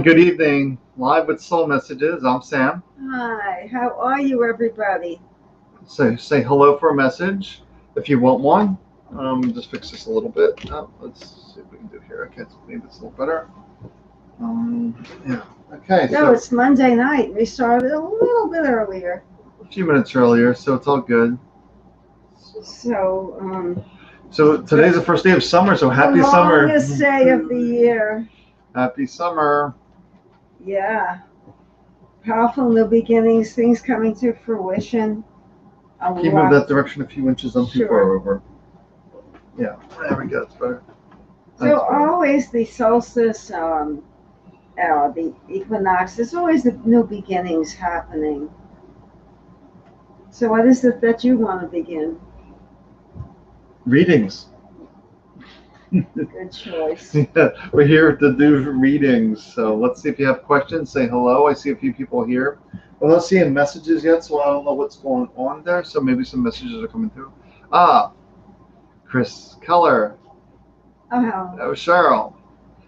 good evening. Live with Soul Messages. I'm Sam. Hi, how are you, everybody? So say hello for a message if you want one. Just fix this a little bit. Let's see what we can do here. Okay, so maybe it's a little better. Yeah. Okay. No, it's Monday night. We started a little bit earlier. A few minutes earlier, so it's all good. So today's the first day of summer, so happy the summer. longest day of the year. Happy summer. Yeah. Powerful new beginnings, things coming to fruition. Can you move that direction a few inches? I'm too far over. Yeah, there we go. It's better. So always the solstice, the equinox, there's always the new beginnings happening. So what is it that you want to begin? Readings. Good choice. Yeah, we're here to do readings. So let's see if you have questions. Say hello. I see a few people here. We're not seeing messages yet, so I don't know what's going on there. So maybe some messages are coming through. Chris Keller. Oh. That was Cheryl.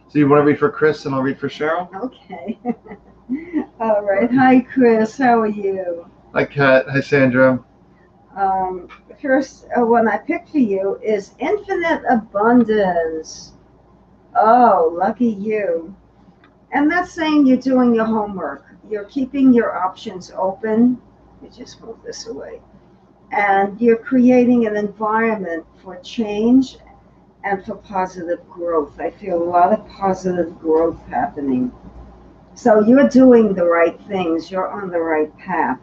So you want to read for Chris and I'll read for Cheryl? Okay. All right. Hi, Chris. How are you? Hi, Kat. Hi, Sandra. First one I picked for you is infinite abundance. Oh, lucky you. And that's saying you're doing your homework. You're keeping your options open. You just move this away. And you're creating an environment for change and for positive growth. I feel a lot of positive growth happening. So you're doing the right things. You're on the right path.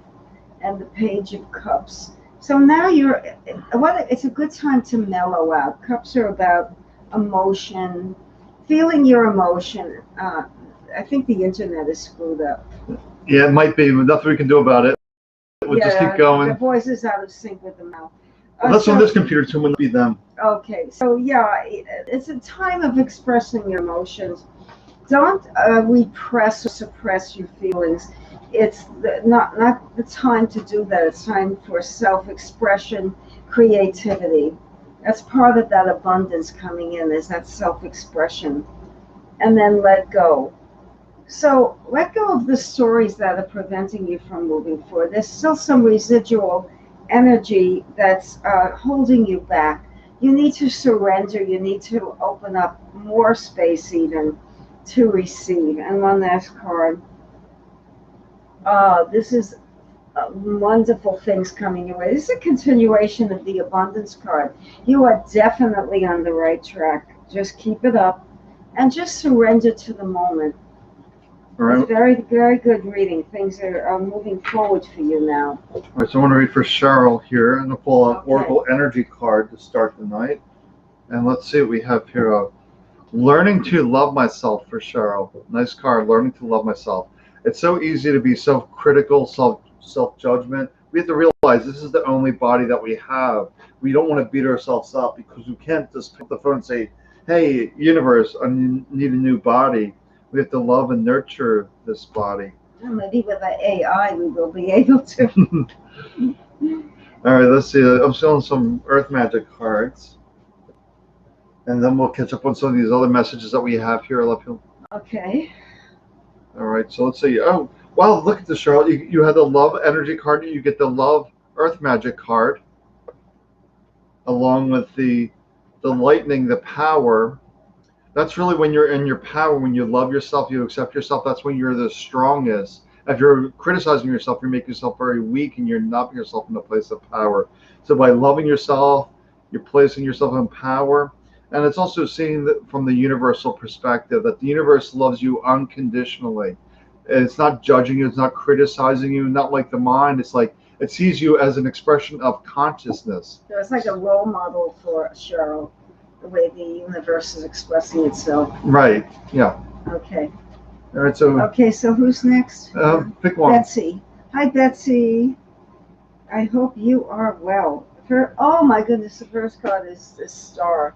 And the Page of Cups. So now it's a good time to mellow out. Cups are about emotion, feeling your emotion. I think the internet is screwed up. Yeah, it might be. Nothing we can do about it. We'll just keep going. The voice is out of sync with the mouth. Well, that's on this computer too, wouldn't be them. Okay, so yeah, it's a time of expressing your emotions. Don't repress or suppress your feelings. It's not the time to do that. It's time for self-expression, creativity. That's part of that abundance coming in, is that self-expression. And then let go. So let go of the stories that are preventing you from moving forward. There's still some residual energy that's holding you back. You need to surrender. You need to open up more space even to receive. And one last card. This is wonderful things coming your way. This is a continuation of the abundance card. You are definitely on the right track. Just keep it up and just surrender to the moment. All right. It's very, very good reading. Things are moving forward for you now. All right, so I want to read for Cheryl here. I'm going to pull an Oracle Energy card to start the night. And let's see what we have here. Learning to love myself for Cheryl. Nice card, learning to love myself. It's so easy to be self-critical, self-judgment. We have to realize this is the only body that we have. We don't want to beat ourselves up because we can't just pick up the phone and say, hey, universe, I need a new body. We have to love and nurture this body. And maybe with the AI, we will be able to. All right, let's see. I'm showing some Earth Magic cards. And then we'll catch up on some of these other messages that we have here. Okay. All right, so let's see. Oh, wow, look at this, Cheryl. You had the Love Energy card. You get the Love Earth Magic card, along with the Lightning, the Power. That's really when you're in your power, when you love yourself, you accept yourself. That's when you're the strongest. If you're criticizing yourself, you're making yourself very weak, and you're not putting yourself in a place of power. So by loving yourself, you're placing yourself in power. And it's also seeing that from the universal perspective, that the universe loves you unconditionally. It's not judging you, it's not criticizing you, not like the mind. It's like it sees you as an expression of consciousness. So it's like a role model for Cheryl, the way the universe is expressing itself. Right, yeah. Okay. All right, so. Okay, so who's next? Pick one. Betsy. Hi, Betsy. I hope you are well. Oh my goodness, the first card is the Star.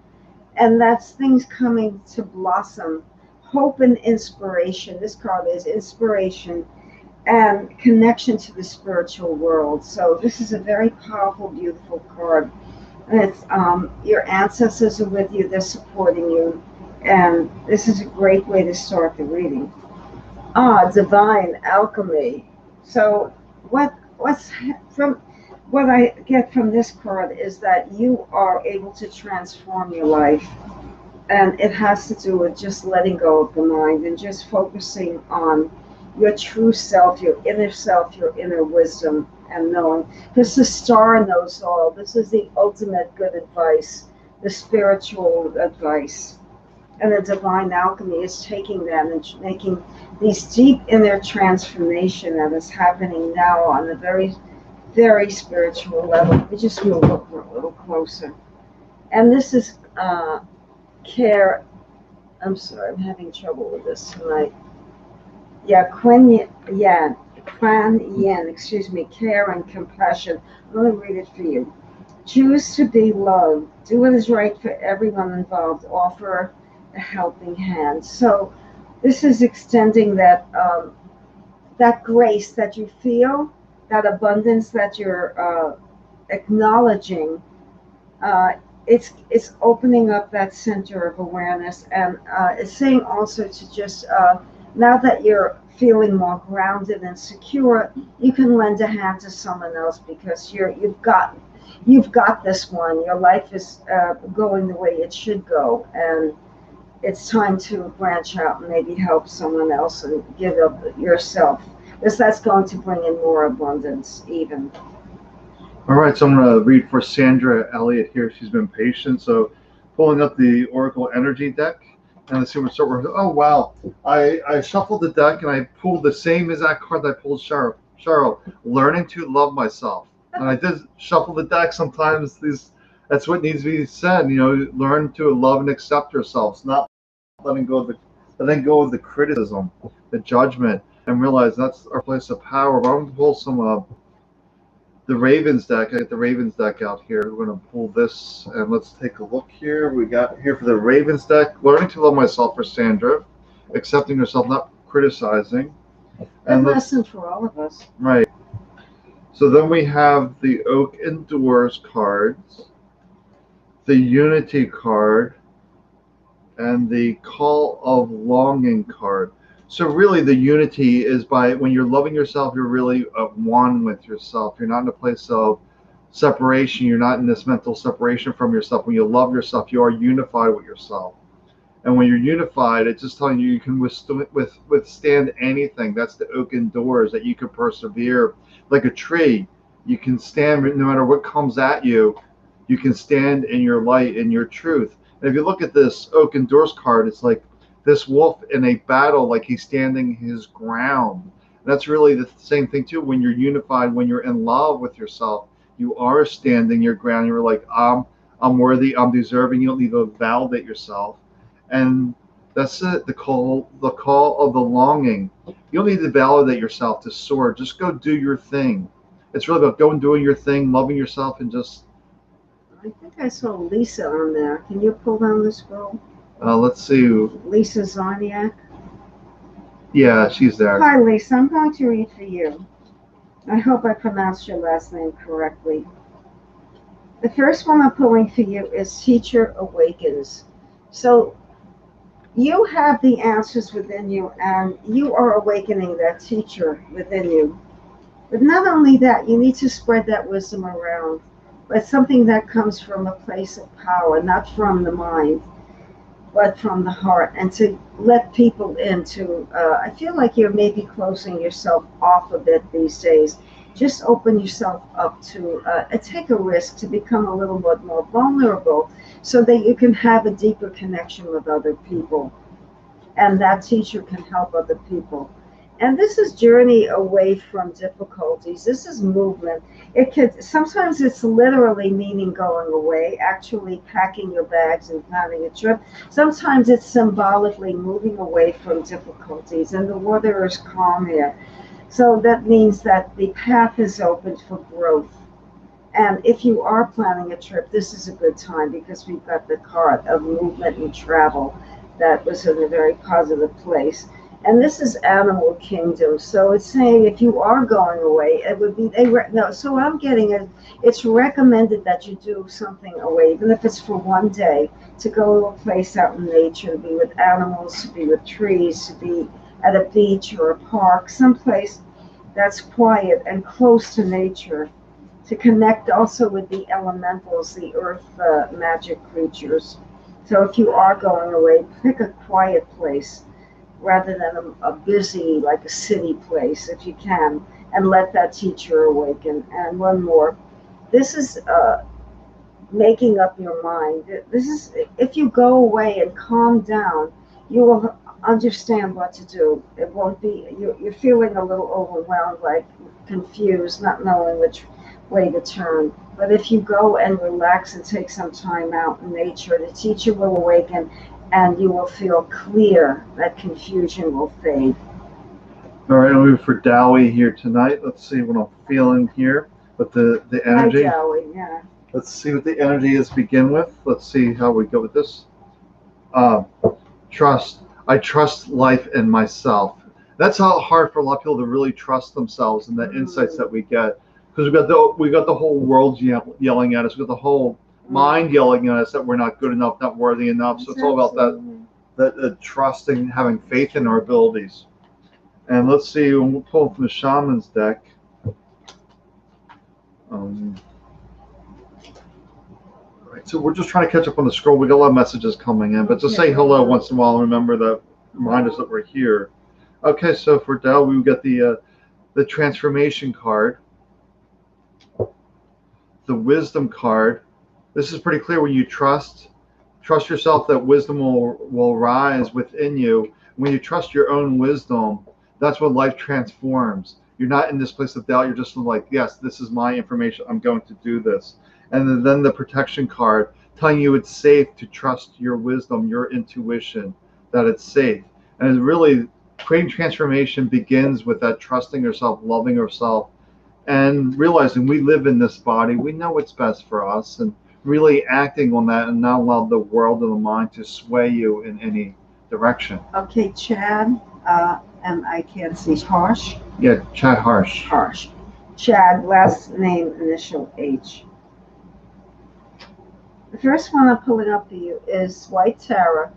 And that's things coming to blossom, hope and inspiration. This card is inspiration and connection to the spiritual world. So this is a very powerful, beautiful card. And it's your ancestors are with you, they're supporting you. And this is a great way to start the reading. Divine alchemy. So what's from what I get from this card is that you are able to transform your life, and it has to do with just letting go of the mind and just focusing on your true self, your inner wisdom, and knowing. Because the star knows all. This is the ultimate good advice, the spiritual advice. And the divine alchemy is taking them and making these deep inner transformation that is happening now on a very, very spiritual level. We just move over a little closer. And this is care. I'm sorry, I'm having trouble with this tonight. Yeah, Quan Yin, excuse me, care and compassion. I'm going to read it for you. Choose to be loved. Do what is right for everyone involved. Offer a helping hand. So this is extending that grace that you feel, that abundance that you're acknowledging. Uh, it's opening up that center of awareness, and it's saying also to just now that you're feeling more grounded and secure, you can lend a hand to someone else because you've got this one. Your life is going the way it should go, and it's time to branch out and maybe help someone else and give up yourself, because that's going to bring in more abundance even. All right, so I'm going to read for Sandra Elliott here. She's been patient. So pulling up the Oracle Energy deck, and let's see what's over. Oh, wow. I shuffled the deck, and I pulled the same exact card that I pulled Cheryl, learning to love myself. And I did shuffle the deck. Sometimes that's what needs to be said. Learn to love and accept yourselves, not letting go of the criticism, the judgment, and realize that's our place of power. But I'm going to pull some the Ravens deck. I get the Ravens deck out here. We're going to pull this, and let's take a look here. We got here for the Ravens deck, learning to love myself for Sandra, accepting yourself, not criticizing. And lesson for all of us. Right. So then we have the Oak Endures cards, the Unity card, and the Call of Longing card. So really the unity is by when you're loving yourself, you're really at one with yourself. You're not in a place of separation. You're not in this mental separation from yourself. When you love yourself, you are unified with yourself. And when you're unified, it's just telling you can withstand anything. That's the oaken doors, that you can persevere like a tree. You can stand no matter what comes at you. You can stand in your light, in your truth. And if you look at this oaken doors card, it's like this wolf in a battle, like he's standing his ground. That's really the same thing too. When you're unified, when you're in love with yourself, you are standing your ground. You're like, I'm worthy, I'm deserving. You don't need to validate yourself. And that's it. The call of the longing. You don't need to validate yourself to soar. Just go do your thing. It's really about going doing your thing, loving yourself, and just. I think I saw Lisa on there. Can you pull down the scroll? Let's see. Lisa Zarniak. Yeah, she's there. Hi, Lisa. I'm going to read for you. I hope I pronounced your last name correctly. The first one I'm pulling for you is Teacher Awakens. So you have the answers within you, and you are awakening that teacher within you. But not only that, you need to spread that wisdom around. But something that comes from a place of power, not from the mind, but from the heart, and to let people into. I feel like you're maybe closing yourself off a bit these days. Just open yourself up to take a risk to become a little bit more vulnerable, so that you can have a deeper connection with other people, and that teacher can help other people. And this is journey away from difficulties. This is movement. It could sometimes it's literally meaning going away, actually packing your bags and planning a trip. Sometimes it's symbolically moving away from difficulties, and the water is calm here. So that means that the path is open for growth. And if you are planning a trip, this is a good time because we've got the card of movement and travel that was in a very positive place. And this is Animal Kingdom, so it's saying if you are going away, it would be no. So what I'm getting is it's recommended that you do something away, even if it's for one day, to go to a place out in nature, to be with animals, to be with trees, to be at a beach or a park, someplace that's quiet and close to nature, to connect also with the elementals, the earth magic creatures. So if you are going away, pick a quiet place rather than a busy, like a city place, if you can, and let that teacher awaken. And one more. This is making up your mind. This is, if you go away and calm down, you will understand what to do. It won't be, you're feeling a little overwhelmed, like confused, not knowing which way to turn. But if you go and relax and take some time out in nature, the teacher will awaken and you will feel clear. That confusion will fade. All right, I'll move for Dowie here tonight. Let's see what I'm feeling here with the Hi, energy. Joey. Yeah. Let's see what the energy is to begin with. Let's see how we go with this. Uh, Trust. I trust life and myself. That's how hard for a lot of people to really trust themselves and the insights that we get, because we got the whole world yelling at us. We got the whole mind yelling at us that we're not good enough, not worthy enough. So it's all about that trusting, having faith in our abilities. And let's see, we'll pull from the shaman's deck. Right, so we're just trying to catch up on the scroll. We got a lot of messages coming in, but just say hello once in a while and remember that, remind us that we're here. Okay, so for Dell, we got the transformation card, the wisdom card. This is pretty clear. When you trust yourself, that wisdom will rise within you. When you trust your own wisdom, that's when life transforms. You're not in this place of doubt. You're just like, yes, this is my information. I'm going to do this. And then the protection card telling you it's safe to trust your wisdom, your intuition, that it's safe. And it's really, creating transformation begins with that trusting yourself, loving yourself, and realizing we live in this body. We know what's best for us, and really acting on that and not allow the world and the mind to sway you in any direction. Okay, Chad, and I can't see Harsh. Yeah, Chad Harsh. Harsh. Chad, last name, initial H. The first one I'm pulling up for you is White Tarot,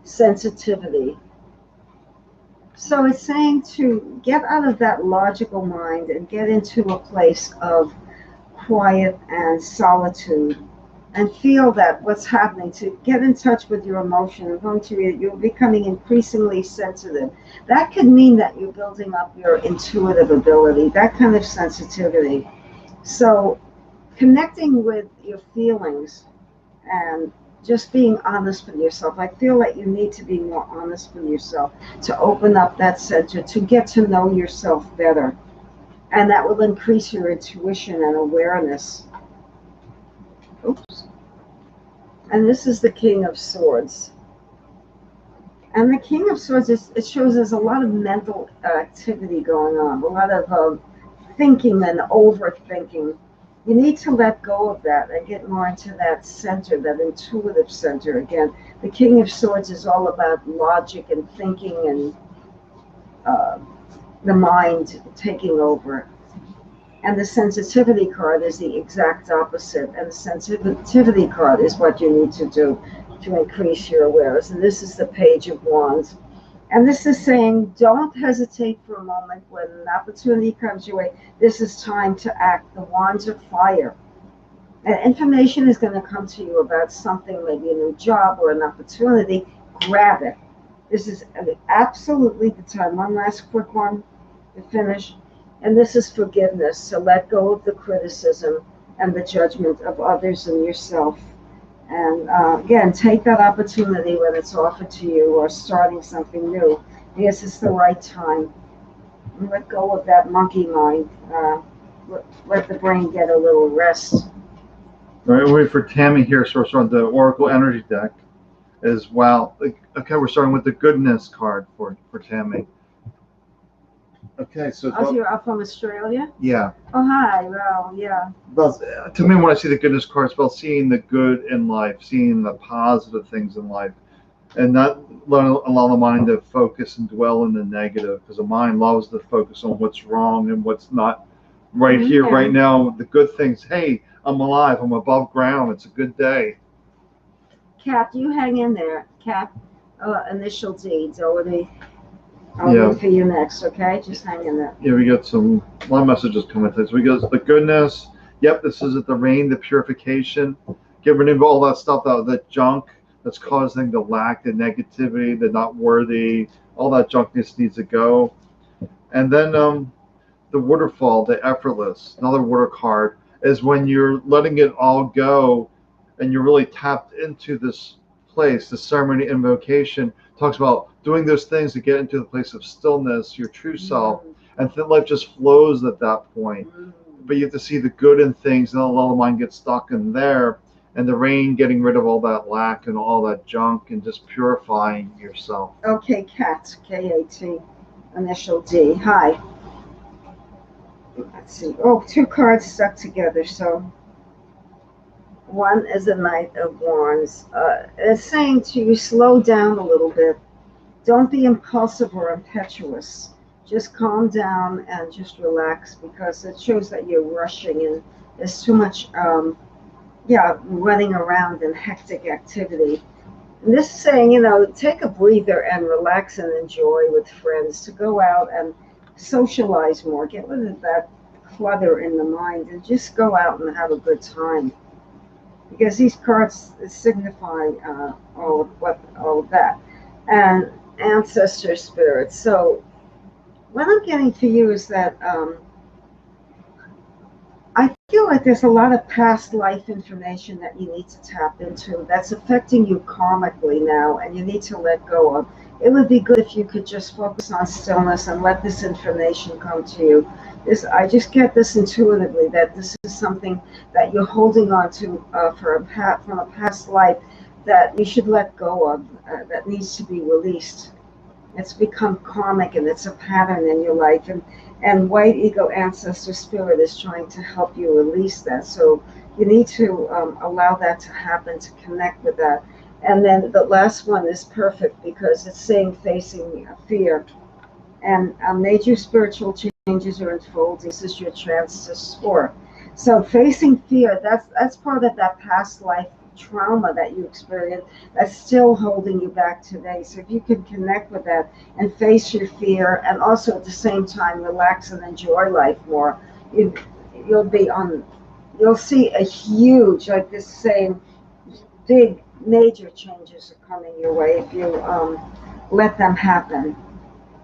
sensitivity. So it's saying to get out of that logical mind and get into a place of quiet and solitude and feel that what's happening, to get in touch with your emotion. I'm going to read it. You're becoming increasingly sensitive. That could mean that you're building up your intuitive ability, that kind of sensitivity. So connecting with your feelings and just being honest with yourself. I feel like you need to be more honest with yourself, to open up that center, to get to know yourself better. And that will increase your intuition and awareness. Oops. And this is the King of Swords. And the King of Swords, it shows there's a lot of mental activity going on, a lot of thinking and overthinking. You need to let go of that and get more into that center, that intuitive center again. The King of Swords is all about logic and thinking and the mind taking over. And the sensitivity card is the exact opposite. And the sensitivity card is what you need to do to increase your awareness. And this is the Page of Wands. And this is saying, don't hesitate for a moment when an opportunity comes your way. This is time to act. The wands are fire. And information is going to come to you about something, maybe a new job or an opportunity. Grab it. This is absolutely the time. One last quick one to finish. And this is forgiveness. So let go of the criticism and the judgment of others and yourself. And again, take that opportunity when it's offered to you or starting something new, because it's the right time. And let go of that monkey mind. Let the brain get a little rest. All right, we'll wait for Tammy here. So we're starting the Oracle Energy deck as well. Okay, we're starting with the goodness card for Tammy. Okay, so you're up from Australia? Yeah. Oh, hi. Well, yeah. Well, to me, when I see the goodness card, it's about seeing the good in life, seeing the positive things in life, and not allow the mind to focus and dwell in the negative, because the mind loves to focus on what's wrong and what's not right here, right now. The good things. Hey, I'm alive. I'm above ground. It's a good day. Cap, you hang in there. Cap, initial D, Doherty. I'll read for you next, okay? Just hang in there. Yeah, we got a lot of messages coming through. So we got the goodness. Yep, this is the rain, the purification. Get rid of all that stuff, that junk that's causing the lack, the negativity, the not worthy. All that junk needs to go. And then the waterfall, the effortless, another water card, is when you're letting it all go and you're really tapped into this place. The ceremony invocation talks about doing those things to get into the place of stillness, your true self, and life just flows at that point. But you have to see the good in things, and a lot of mind gets stuck in there. And the rain getting rid of all that lack and all that junk and just purifying yourself. Okay, Kat, K-A-T, initial D. Hi. Let's see. Oh, two cards stuck together. So one is a Knight of Wands. It's saying to you, slow down a little bit. Don't be impulsive or impetuous. Just calm down and just relax, because it shows that you're rushing and there's too much, running around and hectic activity. And this is saying, take a breather and relax and enjoy with friends, to go out and socialize more, get rid of that clutter in the mind, and just go out and have a good time. Because these cards signify all of that, and ancestor spirits. So what I'm getting for you is that I feel like there's a lot of past life information that you need to tap into that's affecting you karmically now, and you need to let go of. It would be good if you could just focus on stillness and let this information come to you. I just get this intuitively, that this is something that you're holding on to from a past life that you should let go of, that needs to be released. It's become karmic, and it's a pattern in your life. And white ego ancestor spirit is trying to help you release that. So you need to allow that to happen, to connect with that. And then the last one is perfect, because it's saying facing fear. And major spiritual changes are unfolding. This is your chance to soar. So facing fear, that's part of that past life trauma that you experienced that's still holding you back today. So if you can connect with that and face your fear, and also at the same time relax and enjoy life more, you'll see a huge, like this saying, big major changes are coming your way if you let them happen,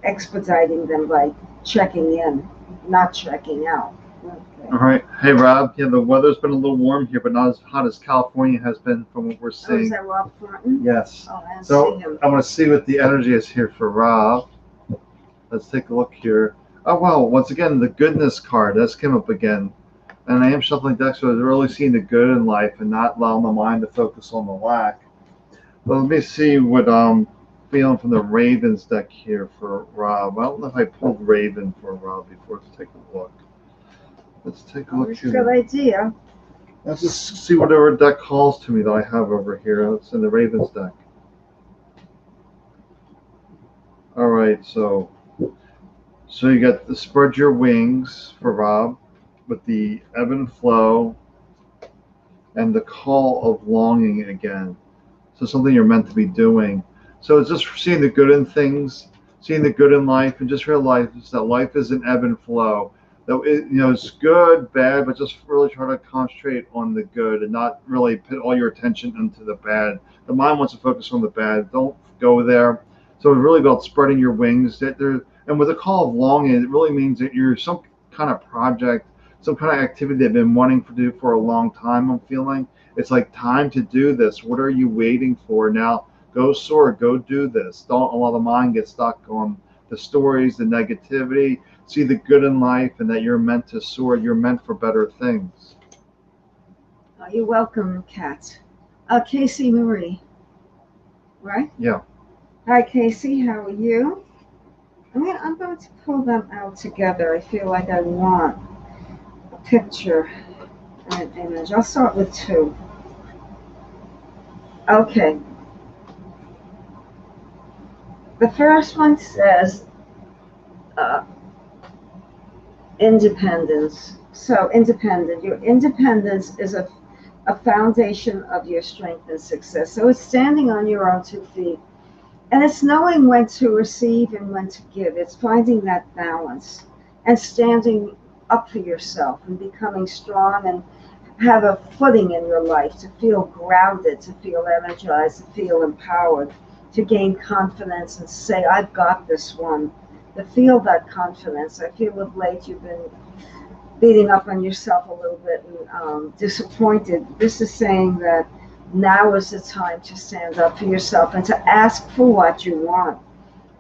expediting them by checking in, not checking out. Okay. All right. Hey, Rob. Yeah, the weather's been a little warm here, but not as hot as California has been from what we're seeing. Is that Rob Thornton? Yes. Oh, I So see him. I want to see what the energy is here for Rob. Let's take a look here. Oh, wow. Once again, the goodness card. That's came up again. And I am shuffling decks, so I'm really seeing the good in life and not allowing the mind to focus on the lack. But let me see what I'm feeling from the Ravens deck here for Rob. I don't know if I pulled Raven for Rob before. Let's take a look. Let's take a look That's a here. good idea. Let's just see whatever deck calls to me that I have over here. It's in the Ravens deck. All right, so you got the spread your wings for Rob, with the ebb and flow and the call of longing again. So something you're meant to be doing. So it's just seeing the good in things, seeing the good in life, and just realize that life is an ebb and flow. That it's good, bad, but just really try to concentrate on the good and not really put all your attention into the bad. The mind wants to focus on the bad. Don't go there. So it's really about spreading your wings. And with the call of longing, it really means that you're some kind of project, some kind of activity that you've been wanting to do for a long time. I'm feeling it's like time to do this. What are you waiting for now? Go soar. Go do this. Don't allow the mind get stuck on the stories, the negativity. See the good in life, and that you're meant to soar. You're meant for better things. You're welcome, Kat. Casey Marie, right? Yeah. Hi, Casey. How are you? I'm going to pull them out together. I feel like I want a picture and an image. I'll start with two. Okay. The first one says independence. So independent. Your independence is a foundation of your strength and success. So it's standing on your own 2 feet. And it's knowing when to receive and when to give. It's finding that balance and standing up for yourself and becoming strong and have a footing in your life, to feel grounded, to feel energized, to feel empowered, to gain confidence and say, I've got this one, to feel that confidence. I feel of late you've been beating up on yourself a little bit and disappointed. This is saying that now is the time to stand up for yourself and to ask for what you want.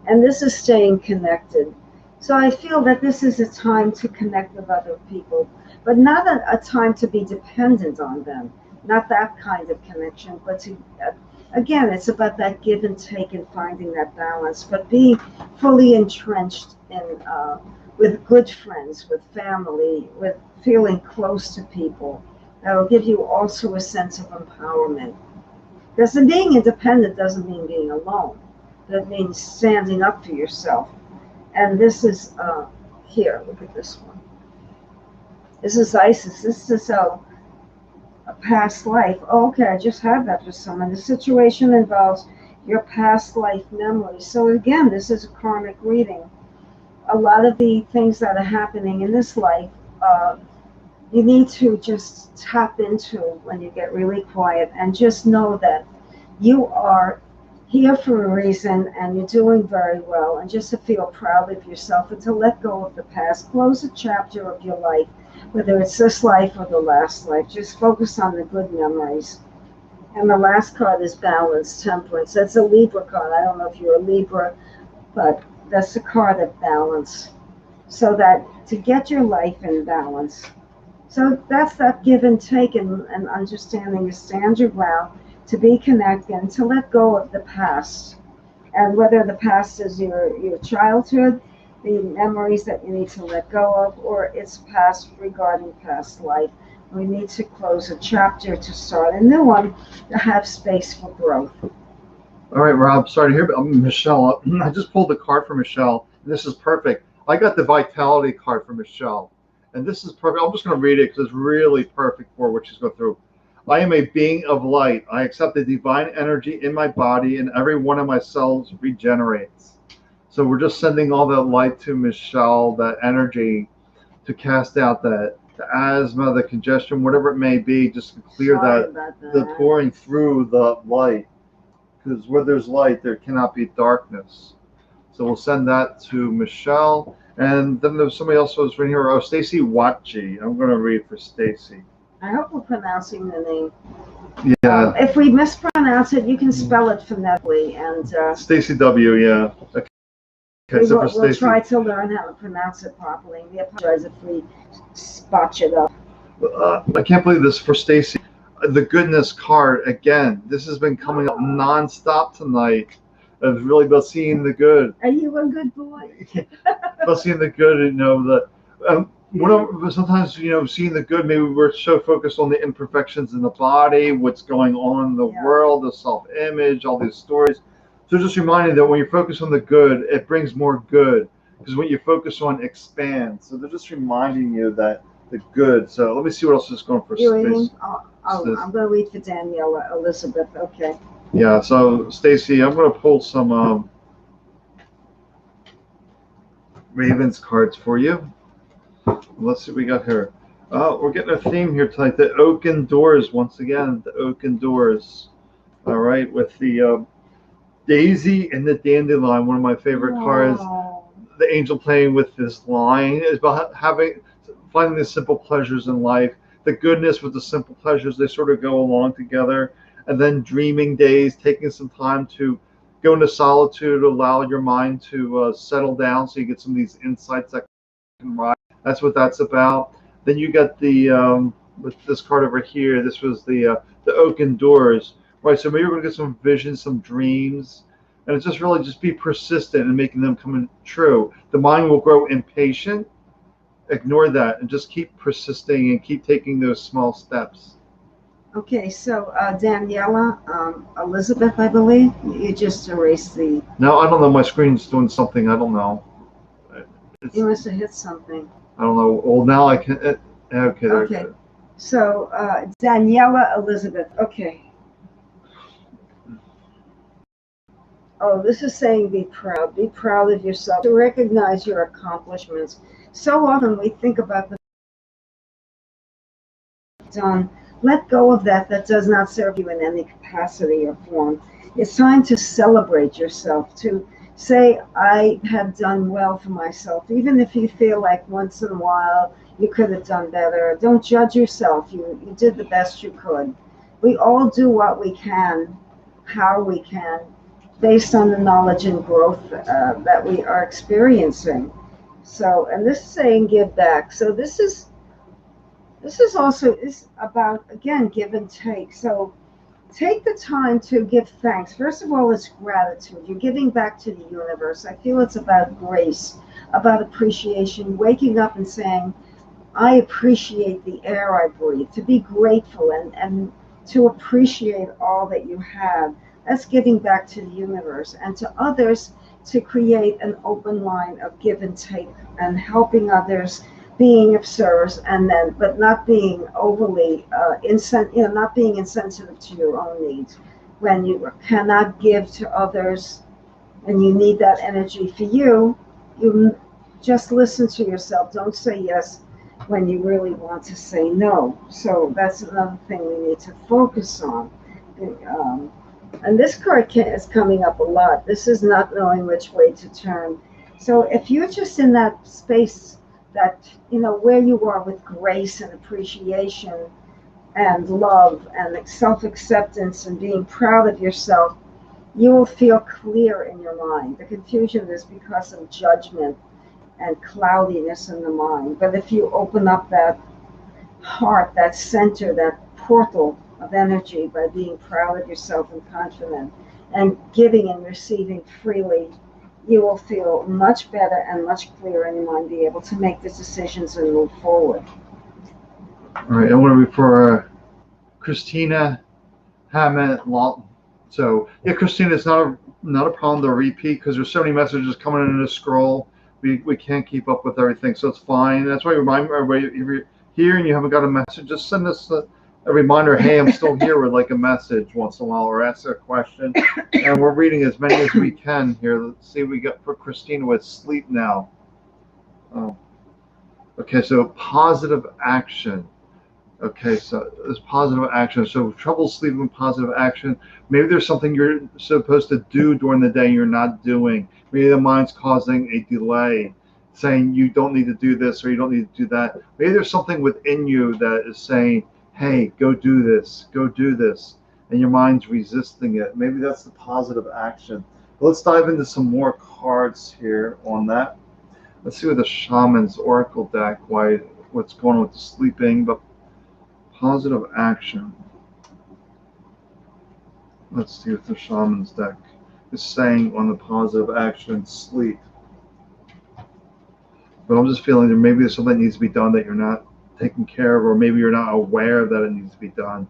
And this is staying connected. So I feel that this is a time to connect with other people, but not a time to be dependent on them. Not that kind of connection, but to, again, it's about that give and take and finding that balance, but being fully entrenched in, with good friends, with family, with feeling close to people. That will give you also a sense of empowerment. Because being independent doesn't mean being alone. That means standing up for yourself. And this is, here, look at this one. This is Isis. This is a past life. Oh, okay, I just had that for someone. The situation involves your past life memories. So again, this is a karmic reading. A lot of the things that are happening in this life, you need to just tap into when you get really quiet and just know that you are here for a reason and you're doing very well, and just to feel proud of yourself and to let go of the past. Close a chapter of your life, whether it's this life or the last life. Just focus on the good memories. And the last card is balance, temperance. That's a Libra card. I don't know if you're a Libra, but that's the card of balance. So that to get your life in balance. So that's that give and take and understanding to stand your ground, to be connected, and to let go of the past. And whether the past is your childhood, the memories that you need to let go of, or it's past regarding past life. We need to close a chapter to start a new one, to have space for growth. All right, Rob, sorry to hear, but Michelle, I just pulled the card for Michelle. And this is perfect. I got the Vitality card for Michelle. And this is perfect. I'm just going to read it because it's really perfect for what she's going through. I am a being of light. I accept the divine energy in my body, and every one of my cells regenerates. So we're just sending all that light to Michelle, that energy, to cast out that the asthma, the congestion, whatever it may be, just to clear the pouring through the light. Because where there's light, there cannot be darkness. So we'll send that to Michelle. And then there's somebody else who was reading here. Oh, Stacy Watchi. I'm going to read for Stacy. I hope we're pronouncing the name. Yeah. If we mispronounce it, you can spell it phonetically. And Stacy W. Yeah. Okay, so for we'll try to learn how to pronounce it properly. We apologize if we spotch it up. I can't believe this for Stacy. The goodness card again. This has been coming up nonstop tonight. It's really about seeing the good. Are you a good boy? About seeing the good, you know, sometimes, you know, seeing the good, maybe we're so focused on the imperfections in the body, what's going on in the world, the self-image, all these stories. So just reminding that when you focus on the good, it brings more good. Because what you focus on expands. So they're just reminding you that the good. So let me see what else is going for Stacy. I'm going to read for Daniela Elizabeth. Okay. Yeah, so Stacy, I'm going to pull some Ravens cards for you. Let's see what we got here. We're getting a theme here tonight. The oaken doors, once again. The oaken doors. All right, with the daisy and the dandelion, one of my favorite cards. The angel playing with this line is about finding the simple pleasures in life. The goodness with the simple pleasures, they sort of go along together. And then dreaming days, taking some time to go into solitude, allow your mind to settle down so you get some of these insights that can rise. That's what that's about. Then you got the, with this card over here, this was the oaken doors. Right, so maybe we're going to get some visions, some dreams. And it's just really just be persistent in making them come true. The mind will grow impatient. Ignore that and just keep persisting and keep taking those small steps. Okay, so Daniela Elizabeth, I believe, you just erased the... No, I don't know. My screen's doing something. I don't know. You must have hit something. I don't know. Well, now I can... okay. Okay. So Daniela Elizabeth. Okay. Oh, this is saying be proud. Be proud of yourself. To recognize your accomplishments. So often we think about the done. Let go of that that does not serve you in any capacity or form. It's time to celebrate yourself, to say, I have done well for myself, even if you feel like once in a while you could have done better. Don't judge yourself. You did the best you could. We all do what we can, how we can, based on the knowledge and growth that we are experiencing. So, and this is saying give back. So this is also is about again give and take. So take the time to give thanks. First of all, it's gratitude. You're giving back to the universe. I feel it's about grace, about appreciation, waking up and saying, I appreciate the air I breathe, to be grateful and to appreciate all that you have. That's giving back to the universe and to others, to create an open line of give and take and helping others, being of service, and then but not being overly not being insensitive to your own needs. When you cannot give to others and you need that energy for you just listen to yourself. Don't say yes when you really want to say no. So that's another thing we need to focus on. Um, and this card is coming up a lot. This is not knowing which way to turn. So if you're just in that space that, where you are with grace and appreciation and love and self acceptance and being proud of yourself, you will feel clear in your mind. The confusion is because of judgment and cloudiness in the mind. But if you open up that heart, that center, that portal of energy by being proud of yourself and confident and giving and receiving freely, you will feel much better and much clearer in your mind, be able to make the decisions and move forward. All right, I want to read for Christina Hammett Lawton. So yeah, Christina, it's not a problem to repeat because there's so many messages coming in to scroll. We can't keep up with everything, so it's fine. That's why I remind everybody if you're here and you haven't got a message, just send us a reminder. Hey, I'm still here with like a message once in a while, or ask a question. And we're reading as many as we can here. Let's see what we got for Christina with sleep now. Oh, okay, so positive action. Okay, so there's positive action. So trouble sleeping, positive action. Maybe there's something you're supposed to do during the day you're not doing. Maybe the mind's causing a delay, saying you don't need to do this or you don't need to do that. Maybe there's something within you that is saying, hey, go do this, go do this. And your mind's resisting it. Maybe that's the positive action. But let's dive into some more cards here on that. Let's see what the Shaman's Oracle deck, what's going on with the sleeping, but positive action. Let's see what the Shaman's deck is saying on the positive action and sleep. But I'm just feeling that maybe there's something that needs to be done that you're not taking care of, or maybe you're not aware that it needs to be done.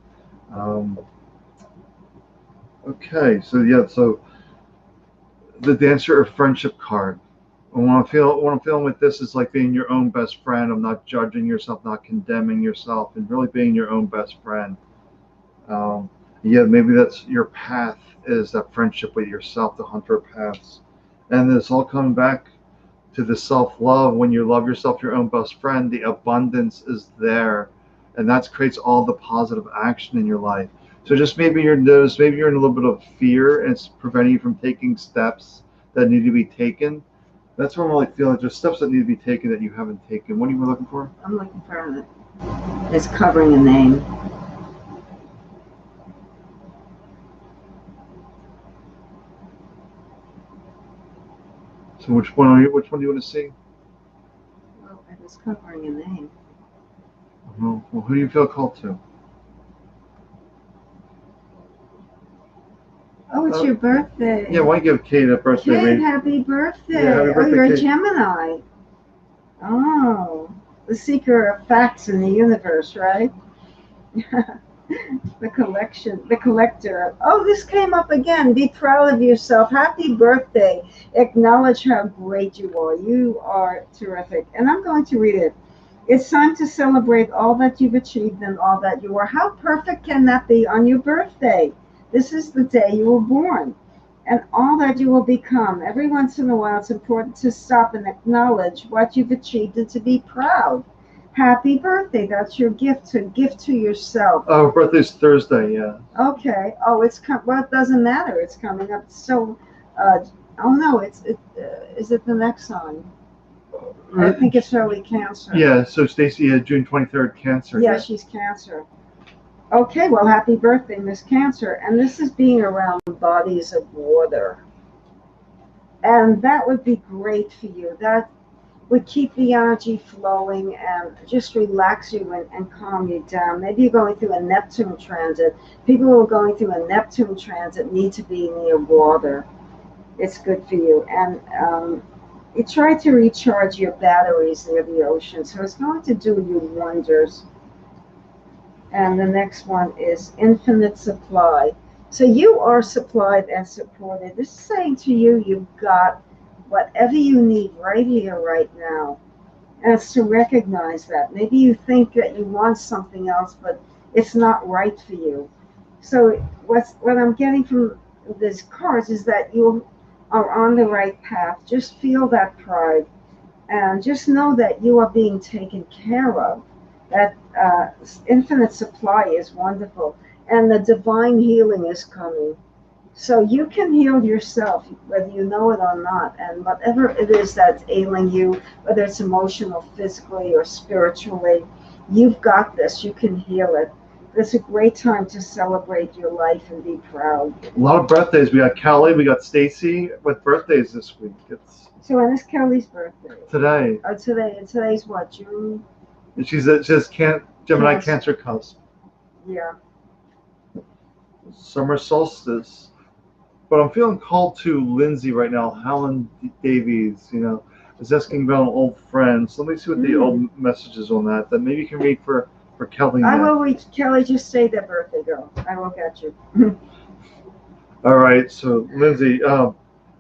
Okay, so yeah, so the Dancer of Friendship card. And what I'm feeling with this is like being your own best friend. I'm not judging yourself, not condemning yourself, and really being your own best friend. Um, yeah, maybe that's your path is that friendship with yourself, the hunter paths. And it's all coming back to the self-love. When you love yourself, your own best friend, the abundance is there. And that creates all the positive action in your life. So just maybe maybe you're in a little bit of fear and it's preventing you from taking steps that need to be taken. That's what I'm really feeling. There's steps that need to be taken that you haven't taken. What are you looking for? I'm looking for it's covering a name. So which one do you want to see? Well, it is covering a name. Well, who do you feel called to? Oh, it's your birthday. Yeah, why don't you give Kate a birthday Kate, reading? happy birthday. Yeah, happy birthday, you're a Kate. Gemini. Oh, the seeker of facts in the universe, right? The collector. Oh, this came up again. Be proud of yourself. Happy birthday. Acknowledge how great you are. You are terrific. And I'm going to read it. It's time to celebrate all that you've achieved and all that you are. How perfect can that be on your birthday? This is the day you were born. and all that you will become. Every once in a while, it's important to stop and acknowledge what you've achieved and to be proud. Happy birthday. That's your gift to yourself. Oh, her birthday's Thursday, yeah. Okay. Oh, well, it doesn't matter. It's coming up. So, oh no, is it the next sign? I think it's early Cancer. Yeah, so Stacy had June 23rd, Cancer. Yeah, she's Cancer. Okay, well, happy birthday, Miss Cancer. And this is being around bodies of water. And that would be great for you. That would keep the energy flowing and just relax you and calm you down. Maybe you're going through a Neptune transit. People who are going through a Neptune transit need to be near water. It's good for you. And you try to recharge your batteries near the ocean. So it's going to do you wonders. And the next one is infinite supply. So you are supplied and supported. This is saying to you, you've got whatever you need right here, right now. And it's to recognize that. Maybe you think that you want something else, but it's not right for you. So what I'm getting from these cards is that you are on the right path. Just feel that pride and just know that you are being taken care of. That infinite supply is wonderful, and the divine healing is coming. So you can heal yourself, whether you know it or not, and whatever it is that's ailing you, whether it's emotional, physically, or spiritually, you've got this. You can heal it. It's a great time to celebrate your life and be proud. A lot of birthdays. We got Kelly, we got Stacy with birthdays this week. It's So when is Kelly's birthday? today. Today. And today's what, June? She has Gemini Cancer cusp. Yeah. Summer solstice. But I'm feeling called to Lindsay right now. Helen Davies, is asking about an old friend. So let me see what the old messages on that. Then maybe you can read for Kelly now. I will read. Kelly, just say their birthday, girl. I will get you. All right. So Lindsay,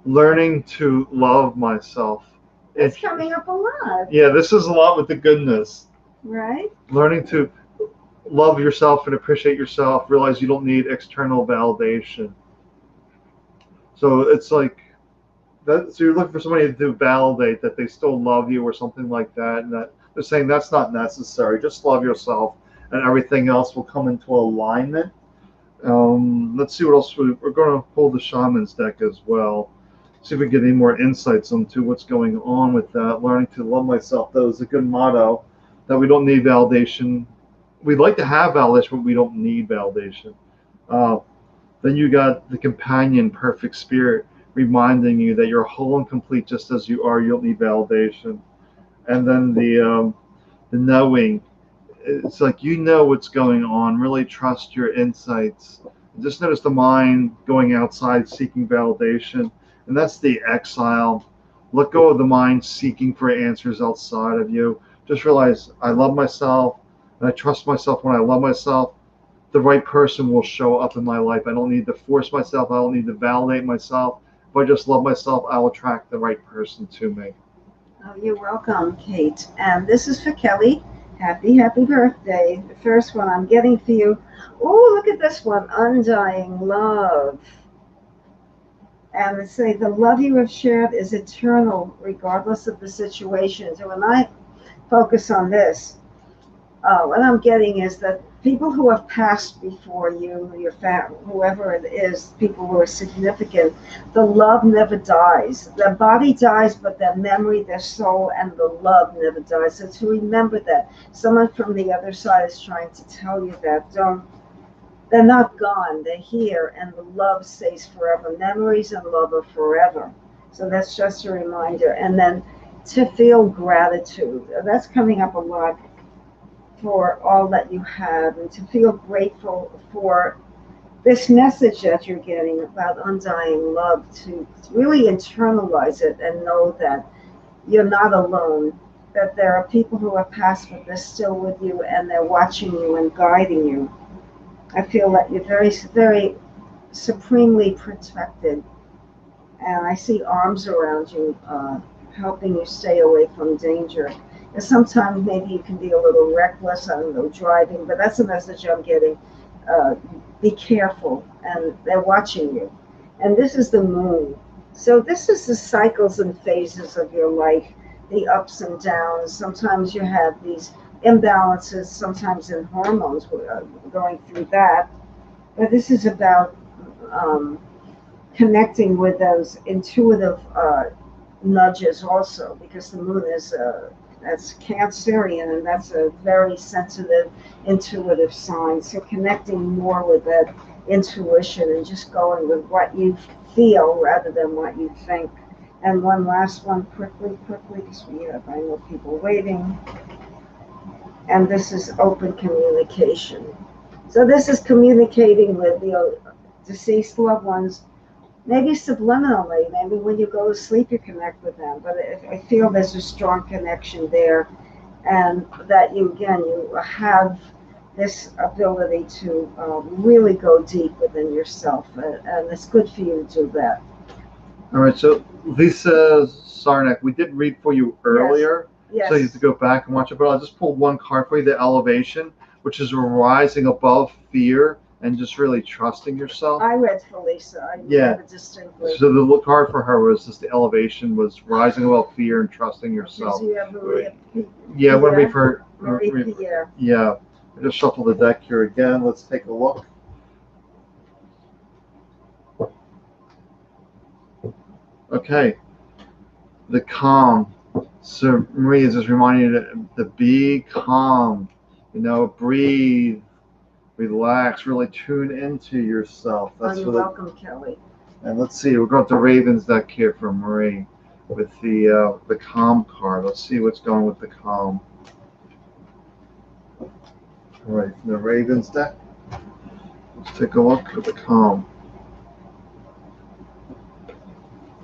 learning to love myself. It's coming up a lot. Yeah, this is a lot with the goodness. Right? Learning to love yourself and appreciate yourself. Realize you don't need external validation. So it's like that. So you're looking for somebody to validate that they still love you or something like that, and that they're saying that's not necessary. Just love yourself, and everything else will come into alignment. Let's see what else we're going to pull the shaman's deck as well. See if we get any more insights into what's going on with that. Learning to love myself. That is a good motto. That we don't need validation. We'd like to have validation, but we don't need validation. Then you got the companion, perfect spirit, reminding you that you're whole and complete just as you are. You don't need validation. And then the knowing, it's like you know what's going on. Really trust your insights. Just notice the mind going outside seeking validation, and that's the exile. Let go of the mind seeking for answers outside of you. Just realize I love myself, and I trust myself. When I love myself, the right person will show up in my life. I don't need to force myself. I don't need to validate myself. If I just love myself, I'll attract the right person to me. Oh, you're welcome, Kate. And this is for Kelly. Happy birthday. The first one I'm getting for you. Oh, look at this one. Undying love. And they say the love you have shared is eternal, regardless of the situation. So when I focus on this, what I'm getting is that people who have passed before you, your family, whoever it is, people who are significant, the love never dies. Their body dies, but their memory, their soul, and the love never dies. So to remember that, someone from the other side is trying to tell you that. They're not gone. They're here, and the love stays forever. Memories and love are forever. So that's just a reminder. And then to feel gratitude. That's coming up a lot. For all that you have, and to feel grateful for this message that you're getting about undying love, to really internalize it and know that you're not alone, that there are people who have passed, but they're still with you and they're watching you and guiding you. I feel that you're very, very supremely protected, and I see arms around you, helping you stay away from danger. And sometimes maybe you can be a little reckless, I don't know, driving, but that's the message I'm getting. Be careful, and they're watching you. And this is the moon. So this is the cycles and phases of your life, the ups and downs. Sometimes you have these imbalances, sometimes in hormones, we're going through that. But this is about um, connecting with those intuitive nudges also, because the moon is that's Cancerian, and that's a very sensitive, intuitive sign. So connecting more with that intuition and just going with what you feel rather than what you think. And one last one, quickly, because I know people waiting. And this is open communication. So this is communicating with your deceased loved ones, maybe subliminally, maybe when you go to sleep you connect with them, but I feel there's a strong connection there, and that you have this ability to really go deep within yourself, and it's good for you to do that. All right, so Lisa Sarnak, we did read for you earlier, Yes. so you have to go back and watch it. But I'll just pull one card for you, the elevation, which is rising above fear and just really trusting yourself. I read for Lisa. I remember distinctly. So the card for her was just the elevation, was rising above fear and trusting yourself. Did you have Maria? Yeah, when we heard Marie Pierre. Yeah, I just shuffle the deck here again. Let's take a look. Okay, the calm. So Marie is just reminding you to be calm. Breathe, relax, really tune into yourself. That's you're welcome, Kelly. And let's see, we're going to Ravens deck here for Marie with the calm card. Let's see what's going with the calm. All right, the Ravens deck. Let's take a look at the calm.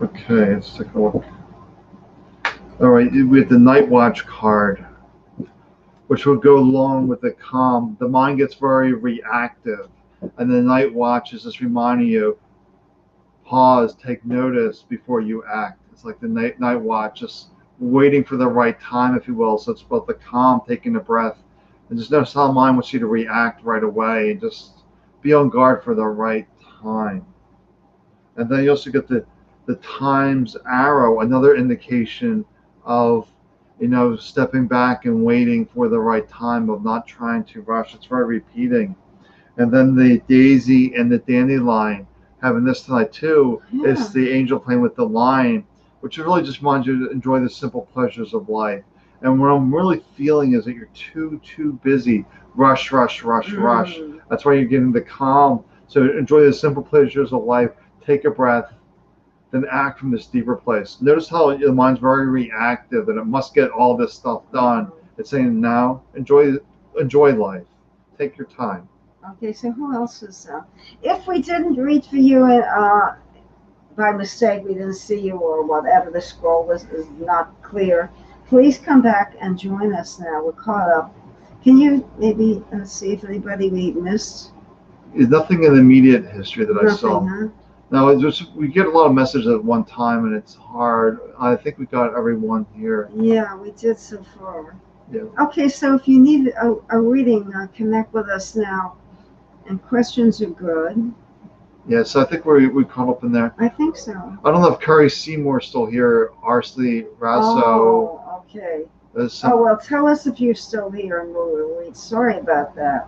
Okay, let's take a look. All right, we have the Night Watch card, which will go along with the calm. The mind gets very reactive, and the Night Watch is just reminding you, pause, take notice before you act. It's like the night watch, just waiting for the right time, if you will. So it's about the calm, taking a breath, and just notice how the mind wants you to react right away, and just be on guard for the right time. And then you also get the time's arrow, another indication of stepping back and waiting for the right time, of not trying to rush. It's very repeating. And then the daisy and the dandelion, having this tonight too, is the angel playing with the lion, which really just reminds you to enjoy the simple pleasures of life. And what I'm really feeling is that you're too busy. Rush. That's why you're getting the calm. So enjoy the simple pleasures of life. Take a breath, then act from this deeper place. Notice how the mind's very reactive and it must get all this stuff done. It's saying now, enjoy life. Take your time. Okay, so who else is if we didn't read for you by mistake, we didn't see you or whatever, the scroll is not clear, please come back and join us now. We're caught up. Can you maybe see if anybody we missed? There's nothing in the immediate history that I saw. Huh? No, we get a lot of messages at one time, and it's hard. I think we got everyone here. Yeah, we did so far. Yeah. Okay, so if you need a reading, connect with us now. And questions are good. Yeah, so I think we caught up in there. I think so. I don't know if Curry Seymour's still here. Arsley Rasso. Oh, okay. Well, tell us if you're still here, and we'll read. Sorry about that.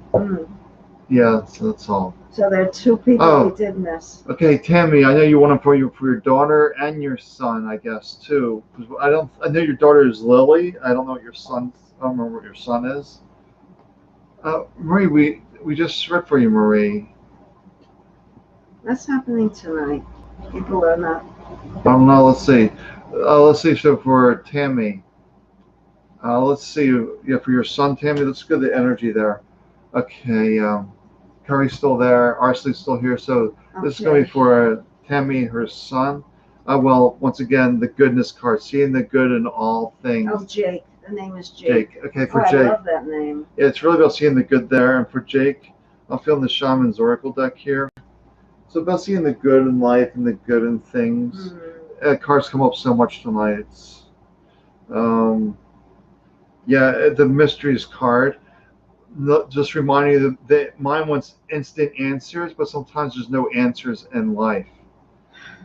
Yeah, so that's all. So there are two people we did miss. Okay, Tammy, I know you want them for your daughter and your son, I guess, too. I know your daughter is Lily. I don't know what your son. I don't remember what your son is. Marie, we just read for you, Marie. That's happening tonight. People are not. I don't know. Let's see. So for Tammy, let's see. Yeah, for your son, Tammy, let's get the energy there. Okay. Curry's still there. Arsley's still here. So this is going to be for Tammy, her son. Well, once again, the goodness card, seeing the good in all things. Oh, Jake. The name is Jake. Okay, for Jake. I love that name. Yeah, it's really about seeing the good there. And for Jake, I'm feeling the Shaman's Oracle deck here. So about seeing the good in life and the good in things. Cards come up so much tonight. Yeah, the Mysteries card. Just reminding you that mind wants instant answers, but sometimes there's no answers in life.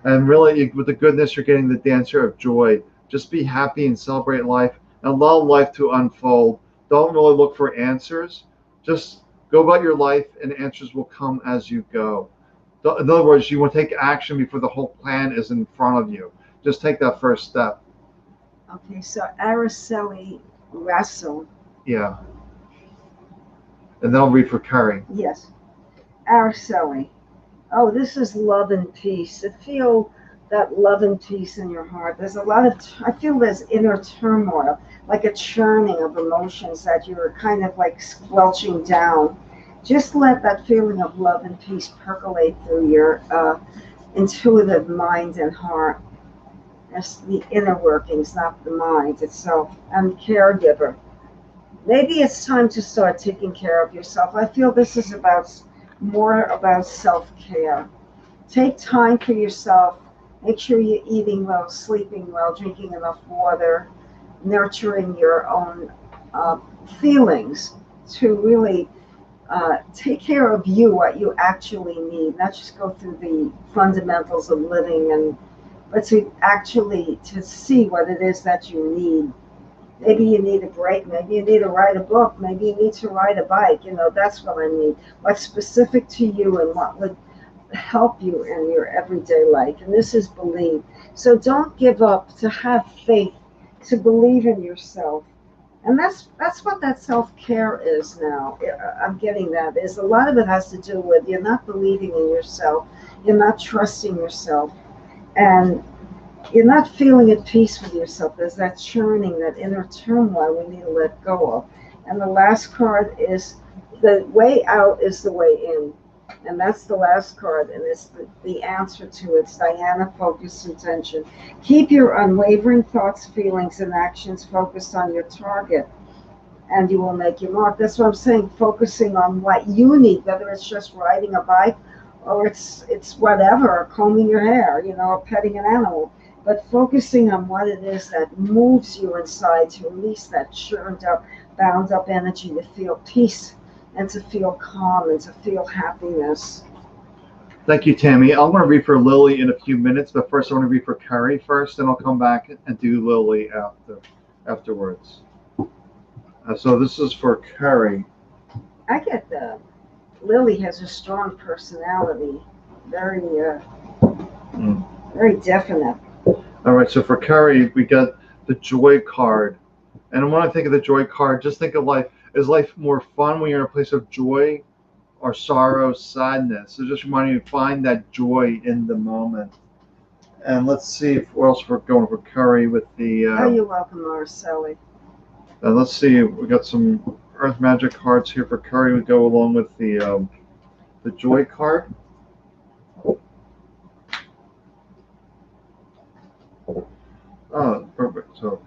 And really, with the goodness, you're getting the dancer of joy. Just be happy and celebrate life and allow life to unfold. Don't really look for answers. Just go about your life, and answers will come as you go. In other words, you want to take action before the whole plan is in front of you. Just take that first step. Okay, so Araceli Russell. Yeah. And then I'll read for Carrie. Yes, Araceli. Oh, this is love and peace. I feel that love and peace in your heart. There's a lot of, I feel there's inner turmoil, like a churning of emotions that you're kind of like squelching down. Just let that feeling of love and peace percolate through your intuitive mind and heart. That's the inner workings, not the mind itself. And caregiver. Maybe it's time to start taking care of yourself. I feel this is about more about self-care. Take time for yourself. Make sure you're eating well, sleeping well, drinking enough water, nurturing your own uh, feelings to really take care of you, what you actually need, not just go through the fundamentals of living, and but to actually to see what it is that you need. Maybe you need a break. Maybe you need to write a book. Maybe you need to ride a bike. That's what I need. What's specific to you and what would help you in your everyday life. And this is believe. So don't give up, to have faith, to believe in yourself. And that's what that self-care is now. I'm getting that. Is a lot of it has to do with you're not believing in yourself. You're not trusting yourself. And you're not feeling at peace with yourself. There's that churning, that inner turmoil we need to let go of. And the last card is the way out is the way in. And that's the last card, and it's the answer to it. It's Diana, focused intention. Keep your unwavering thoughts, feelings, and actions focused on your target, and you will make your mark. That's what I'm saying, focusing on what you need, whether it's just riding a bike or it's whatever, combing your hair, or petting an animal. But focusing on what it is that moves you inside to release that churned up, bound up energy, to feel peace and to feel calm and to feel happiness. Thank you, Tammy. I'm going to read for Lily in a few minutes, but first I want to read for Carrie first, and I'll come back and do Lily afterwards. So this is for Carrie. I get the Lily has a strong personality, very very definite. All right, so for Carrie, we got the joy card. And when I think of the joy card, just think of life. Is life more fun when you're in a place of joy or sorrow, sadness? So just reminding you to find that joy in the moment. And let's see what else we're going for Carrie with the. Oh, you're welcome, Marcelli. Let's see, we got some Earth Magic cards here for Carrie. We go along with the joy card. Oh, perfect. So,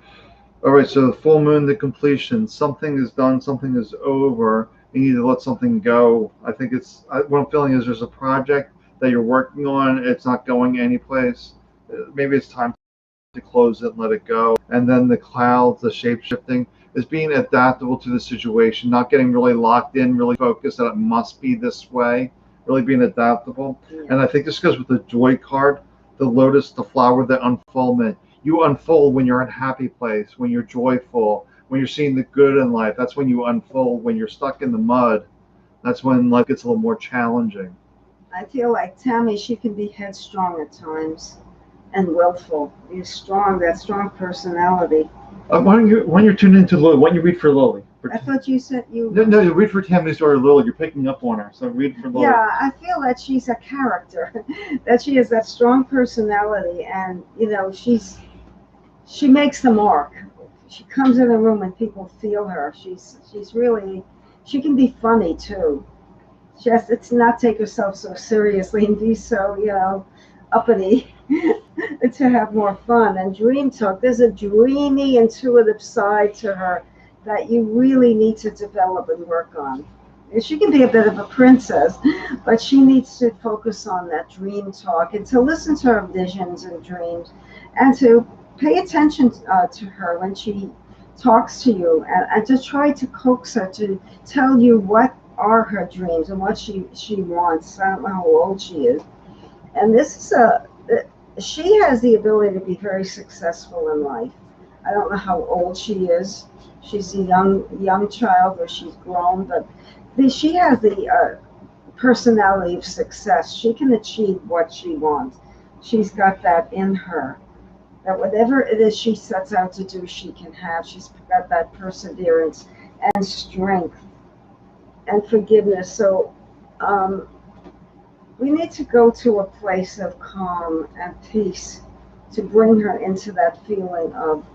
all right. So the full moon, the completion. Something is done. Something is over. You need to let something go. I think what I'm feeling is there's a project that you're working on. It's not going anyplace. Maybe it's time to close it and let it go. And then the clouds, the shape shifting, is being adaptable to the situation, not getting really locked in, really focused that it must be this way. Really being adaptable. Yeah. And I think this goes with the joy card, the lotus, the flower, the unfoldment. You unfold when you're in a happy place, when you're joyful, when you're seeing the good in life. That's when you unfold. When you're stuck in the mud, that's when life gets a little more challenging. I feel like Tammy, she can be headstrong at times and willful. You're strong, that strong personality. When you're tuned into Lily, why don't you read for Lily? I thought you said you. No, you read for Tammy's or Lily. You're picking up on her, so read for Lily. Yeah, I feel that she's a character, that she has that strong personality, and she makes the mark. She comes in the room and people feel her. She's really, she can be funny too. She has to not take herself so seriously and be so uppity to have more fun. And dream talk, there's a dreamy, intuitive side to her that you really need to develop and work on. And she can be a bit of a princess, but she needs to focus on that dream talk and to listen to her visions and dreams, and to pay attention to her when she talks to you, and to try to coax her to tell you what are her dreams and what she wants. I don't know how old she is. And this is she has the ability to be very successful in life. I don't know how old she is. She's a young child, or she's grown, but she has the personality of success. She can achieve what she wants. She's got that in her. That whatever it is she sets out to do, she can have. She's got that perseverance and strength and forgiveness. So um, we need to go to a place of calm and peace to bring her into that feeling of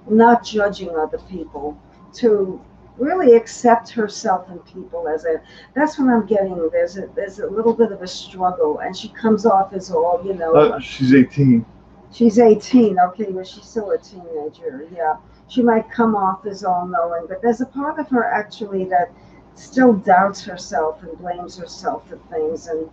not judging other people, to really accept herself and people as a. That's what I'm getting. There's a little bit of a struggle, and she comes off as all, She's 18. She's 18. Okay, well, she's still a teenager. Yeah, she might come off as all knowing, but there's a part of her actually that still doubts herself and blames herself for things, and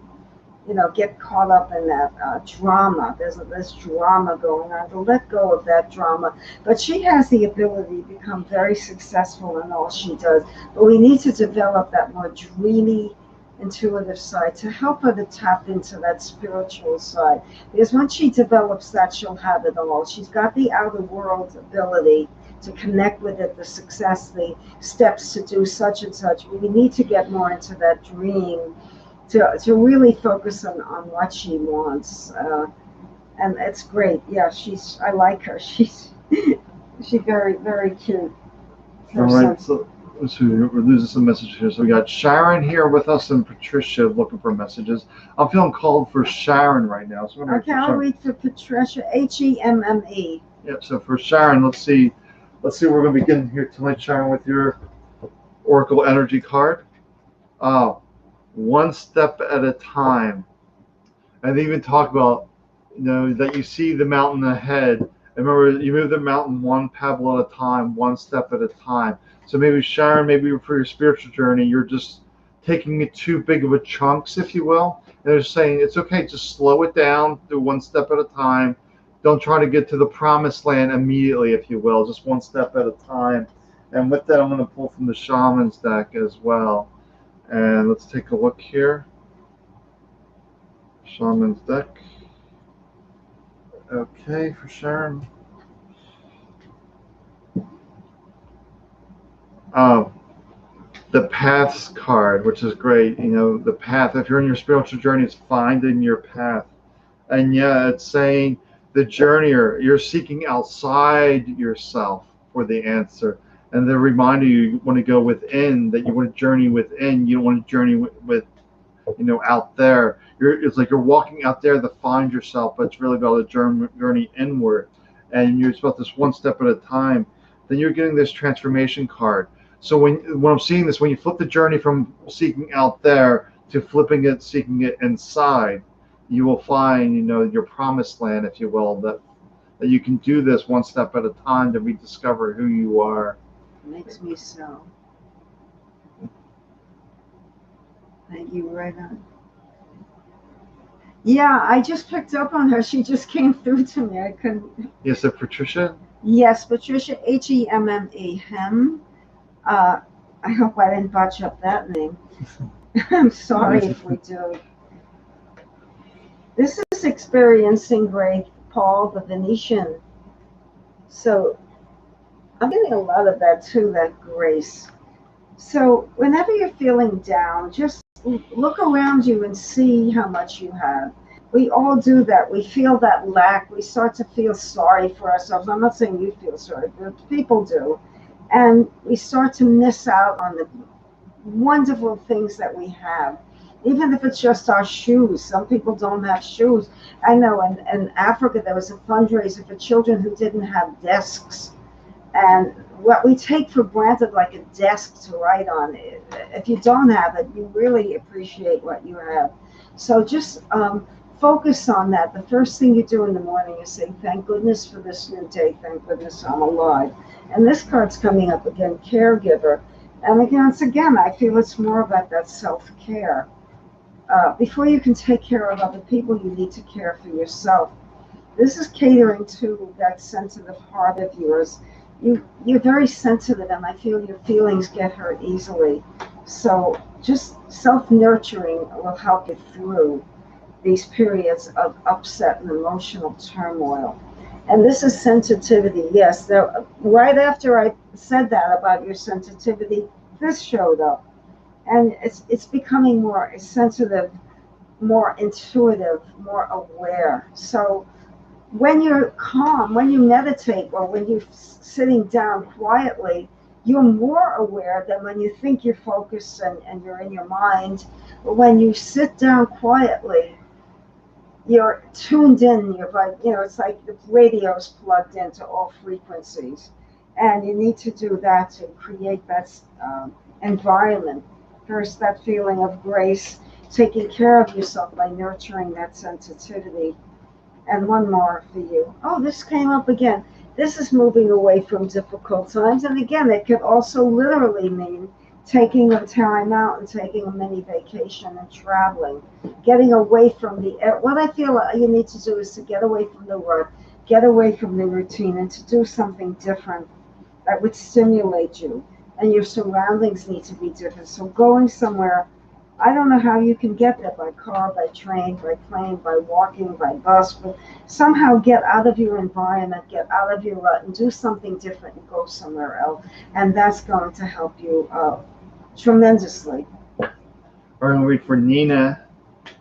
get caught up in that drama. There's this drama going on. To let go of that drama, but she has the ability to become very successful in all she does. But we need to develop that more dreamy, intuitive side to help her to tap into that spiritual side. Because once she develops that, she'll have it all. She's got the outer world ability to connect with it, the success, the steps to do such and such. We need to get more into that dream to really focus on what she wants. And it's great. Yeah, I like her. She's very, very cute All person. right, so we're losing some messages here. So we got Sharon here with us and Patricia looking for messages. I'm feeling called for Sharon right now. So Okay, I'll read for Patricia, Hemme. Yeah, so for Sharon, let's see we're going to begin here tonight, Sharon, with your Oracle Energy card. One step at a time. And they even talk about, that you see the mountain ahead. And remember, you move the mountain one pebble at a time, one step at a time. So maybe Sharon, maybe for your spiritual journey, you're just taking it too big of a chunks, if you will. And they're saying it's okay, just slow it down, do one step at a time. Don't try to get to the promised land immediately, if you will, just one step at a time. And with that, I'm going to pull from the Shaman's deck as well. And let's take a look here. Shaman's deck. Okay, for Sharon. The Paths card, which is great. The path. If you're in your spiritual journey, it's finding your path. And yeah, it's saying the journeyer, you're seeking outside yourself for the answer. And the reminder you want to go within, that you want to journey within. You don't want to journey with out there. It's like you're walking out there to find yourself, but it's really about a journey inward. And you're about this one step at a time. Then you're getting this transformation card. So when I'm seeing this, when you flip the journey from seeking out there to flipping it, seeking it inside, you will find, your promised land, if you will, that you can do this one step at a time to rediscover who you are. Makes me so. Thank you, right on. Yeah, I just picked up on her. She just came through to me. I couldn't. Yes, so Patricia? Yes, Patricia, Hemme. Hem. I hope I didn't botch up that name. I'm sorry if we do. This is experiencing great Paul the Venetian. So I'm getting a lot of that too, that grace. So whenever you're feeling down, just look around you and see how much you have. We all do that. We feel that lack. We start to feel sorry for ourselves. I'm not saying you feel sorry, but people do. And we start to miss out on the wonderful things that we have. Even if it's just our shoes. Some people don't have shoes. I know in Africa there was a fundraiser for children who didn't have desks. And what we take for granted, like a desk to write on, if you don't have it, you really appreciate what you have. So just focus on that. The first thing you do in the morning is say, thank goodness for this new day. Thank goodness I'm alive. And this card's coming up again, caregiver. And again, I feel it's more about that self-care. Before you can take care of other people, you need to care for yourself. This is catering to that sensitive heart of yours. You're very sensitive, and I feel your feelings get hurt easily. So just self-nurturing will help you through. these periods of upset and emotional turmoil. And this is sensitivity. Yes, right after I said that about your sensitivity, this showed up. And it's becoming more sensitive, more intuitive, more aware. So when you're calm, when you meditate, or when you're sitting down quietly, you're more aware than when you think you're focused and you're in your mind. When you sit down quietly, you're tuned in. You're like, it's like the radio's plugged into all frequencies. And you need to do that to create that environment. First, that feeling of grace, taking care of yourself by nurturing that sensitivity. And one more for you. Oh, this came up again. This is moving away from difficult times. And again, it could also literally mean taking a time out and taking a mini vacation and traveling, getting away from what I feel you need to do is to get away from the work, get away from the routine, and to do something different that would stimulate you. And your surroundings need to be different. So going somewhere, I don't know how you can get there, by car, by train, by plane, by walking, by bus, but somehow get out of your environment, get out of your rut, and do something different and go somewhere else. And that's going to help you tremendously. We're going to read for Nina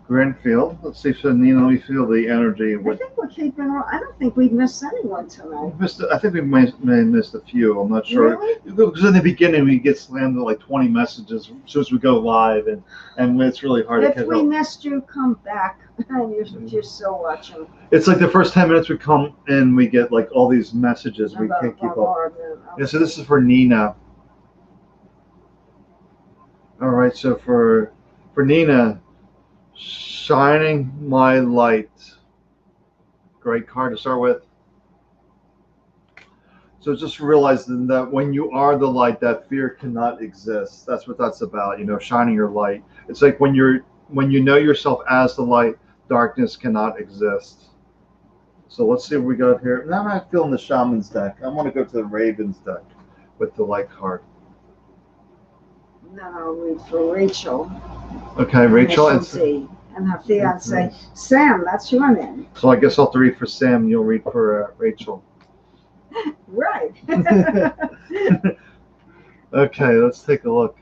Grenfield. Let's see if Nina, we feel the energy. I think we're keeping. I don't think we've missed anyone tonight. I think we may have missed a few. I'm not sure. Really? Because in the beginning we get slammed with like 20 messages as soon as we go live, and it's really hard to catch up. If we missed you, come back. You're still watching. It's like the first 10 minutes we come in, we get like all these messages. We can't keep up. Okay. Yeah, so this is for Nina. All right, so for Nina, shining my light. Great card to start with. So just realizing that when you are the light, that fear cannot exist. That's what that's about, shining your light. It's like when you know yourself as the light, darkness cannot exist. So let's see what we got here. Now I'm not feeling the Shaman's deck. I want to go to the Raven's deck with the light card. Then I'll read for Rachel. Okay, Rachel and her fiance, Sam. That's your name. So I guess I'll have to read for Sam. You'll read for Rachel. Right. Okay, let's take a look.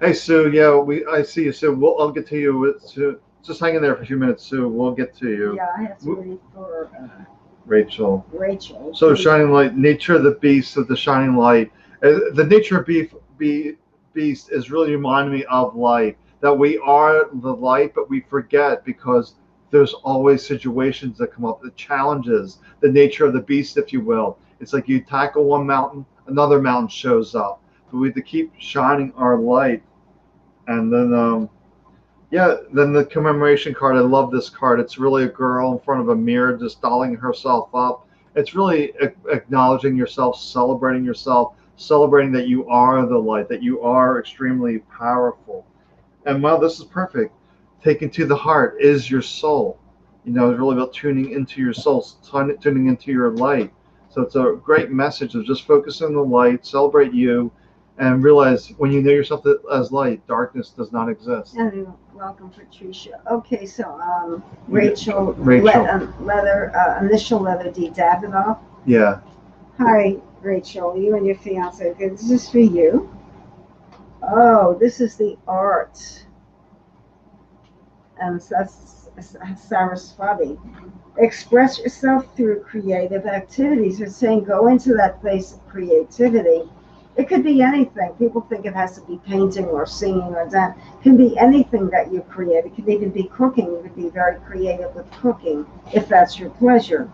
Hey Sue, yeah, I see you, Sue. I'll get to you. Sue. Just hang in there for a few minutes, Sue. We'll get to you. Yeah, I have to read for Rachel. Rachel. So shining light, nature of the beast of the shining light. The nature of beast is really reminding me of light. That we are the light, but we forget because there's always situations that come up, the challenges, the nature of the beast, if you will. It's like you tackle one mountain, another mountain shows up. But we have to keep shining our light. And then, then the commemoration card. I love this card. It's really a girl in front of a mirror just dolling herself up. It's really acknowledging yourself, celebrating that you are the light, that you are extremely powerful. And well, this is perfect. Taken to the heart is your soul. It's really about tuning into your soul, tuning into your light. So it's a great message of just focus on the light, celebrate you, and realize when you know yourself as light, darkness does not exist. And welcome, Patricia. Okay, so Rachel. Initial letter D, Davidoff. Yeah. Hi, Rachel. You and your fiance. Okay, this is for you. Oh, this is the art. And that's Saraswati. Express yourself through creative activities. It's saying go into that place of creativity. It could be anything. People think it has to be painting or singing or dance. It can be anything that you create. It could even be cooking. You could be very creative with cooking if that's your pleasure.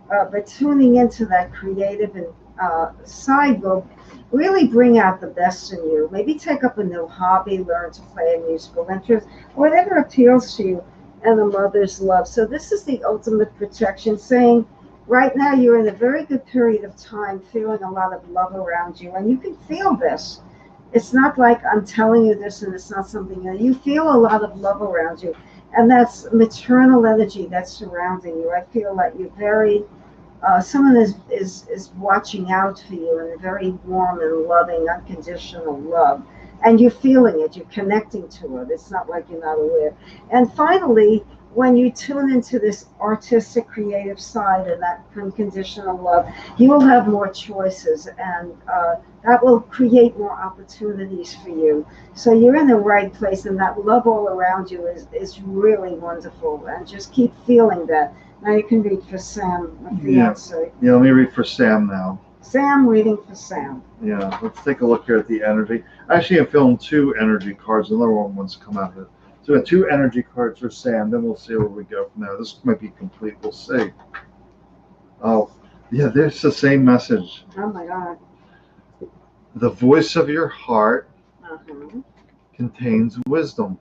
But tuning into that creative side will really bring out the best in you. Maybe take up a new hobby, learn to play a musical instrument, whatever appeals to you, and a mother's love. So this is the ultimate protection, saying right now you're in a very good period of time, feeling a lot of love around you, and you can feel this. It's not like I'm telling you this and it's not something that you feel a lot of love around you, and that's maternal energy that's surrounding you. I feel like you're very someone is watching out for you in a very warm and loving, unconditional love. and you're feeling it, you're connecting to it. It's not like you're not aware. And finally, when you tune into this artistic, creative side and that unconditional love, you will have more choices, and that will create more opportunities for you. So you're in the right place, and that love all around you is really wonderful. And just keep feeling that. Now you can read for Sam, my Yeah. fiance. Yeah, let me read for Sam now. Sam, reading for Sam. Yeah, let's take a look here at the energy. Actually, I'm feeling two energy cards. Another one wants to come out here. So we have two energy cards for Sam. Then we'll see where we go from there. This might be complete. We'll see. Oh, yeah, there's the same message. Oh my God. The voice of your heart Uh-huh. contains wisdom.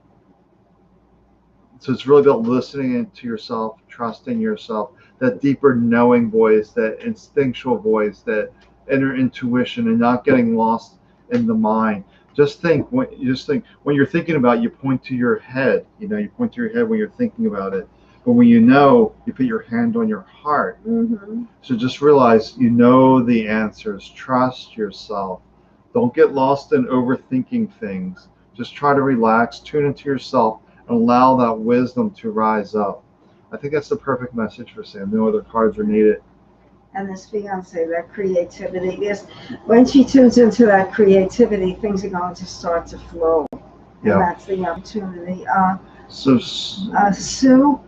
So it's really about listening to yourself, trusting yourself, that deeper knowing voice, that instinctual voice, that inner intuition, and not getting lost in the mind. Just think when you're thinking about it, you point to your head. You point to your head when you're thinking about it. But when you put your hand on your heart. Mm-hmm. So just realize you know the answers. Trust yourself. Don't get lost in overthinking things. Just try to relax, tune into yourself, and allow that wisdom to rise up. I think that's the perfect message for Sam. No other cards are needed. And this fiance, that creativity, because when she tunes into that creativity, things are going to start to flow. And Yeah. that's the opportunity. So Sue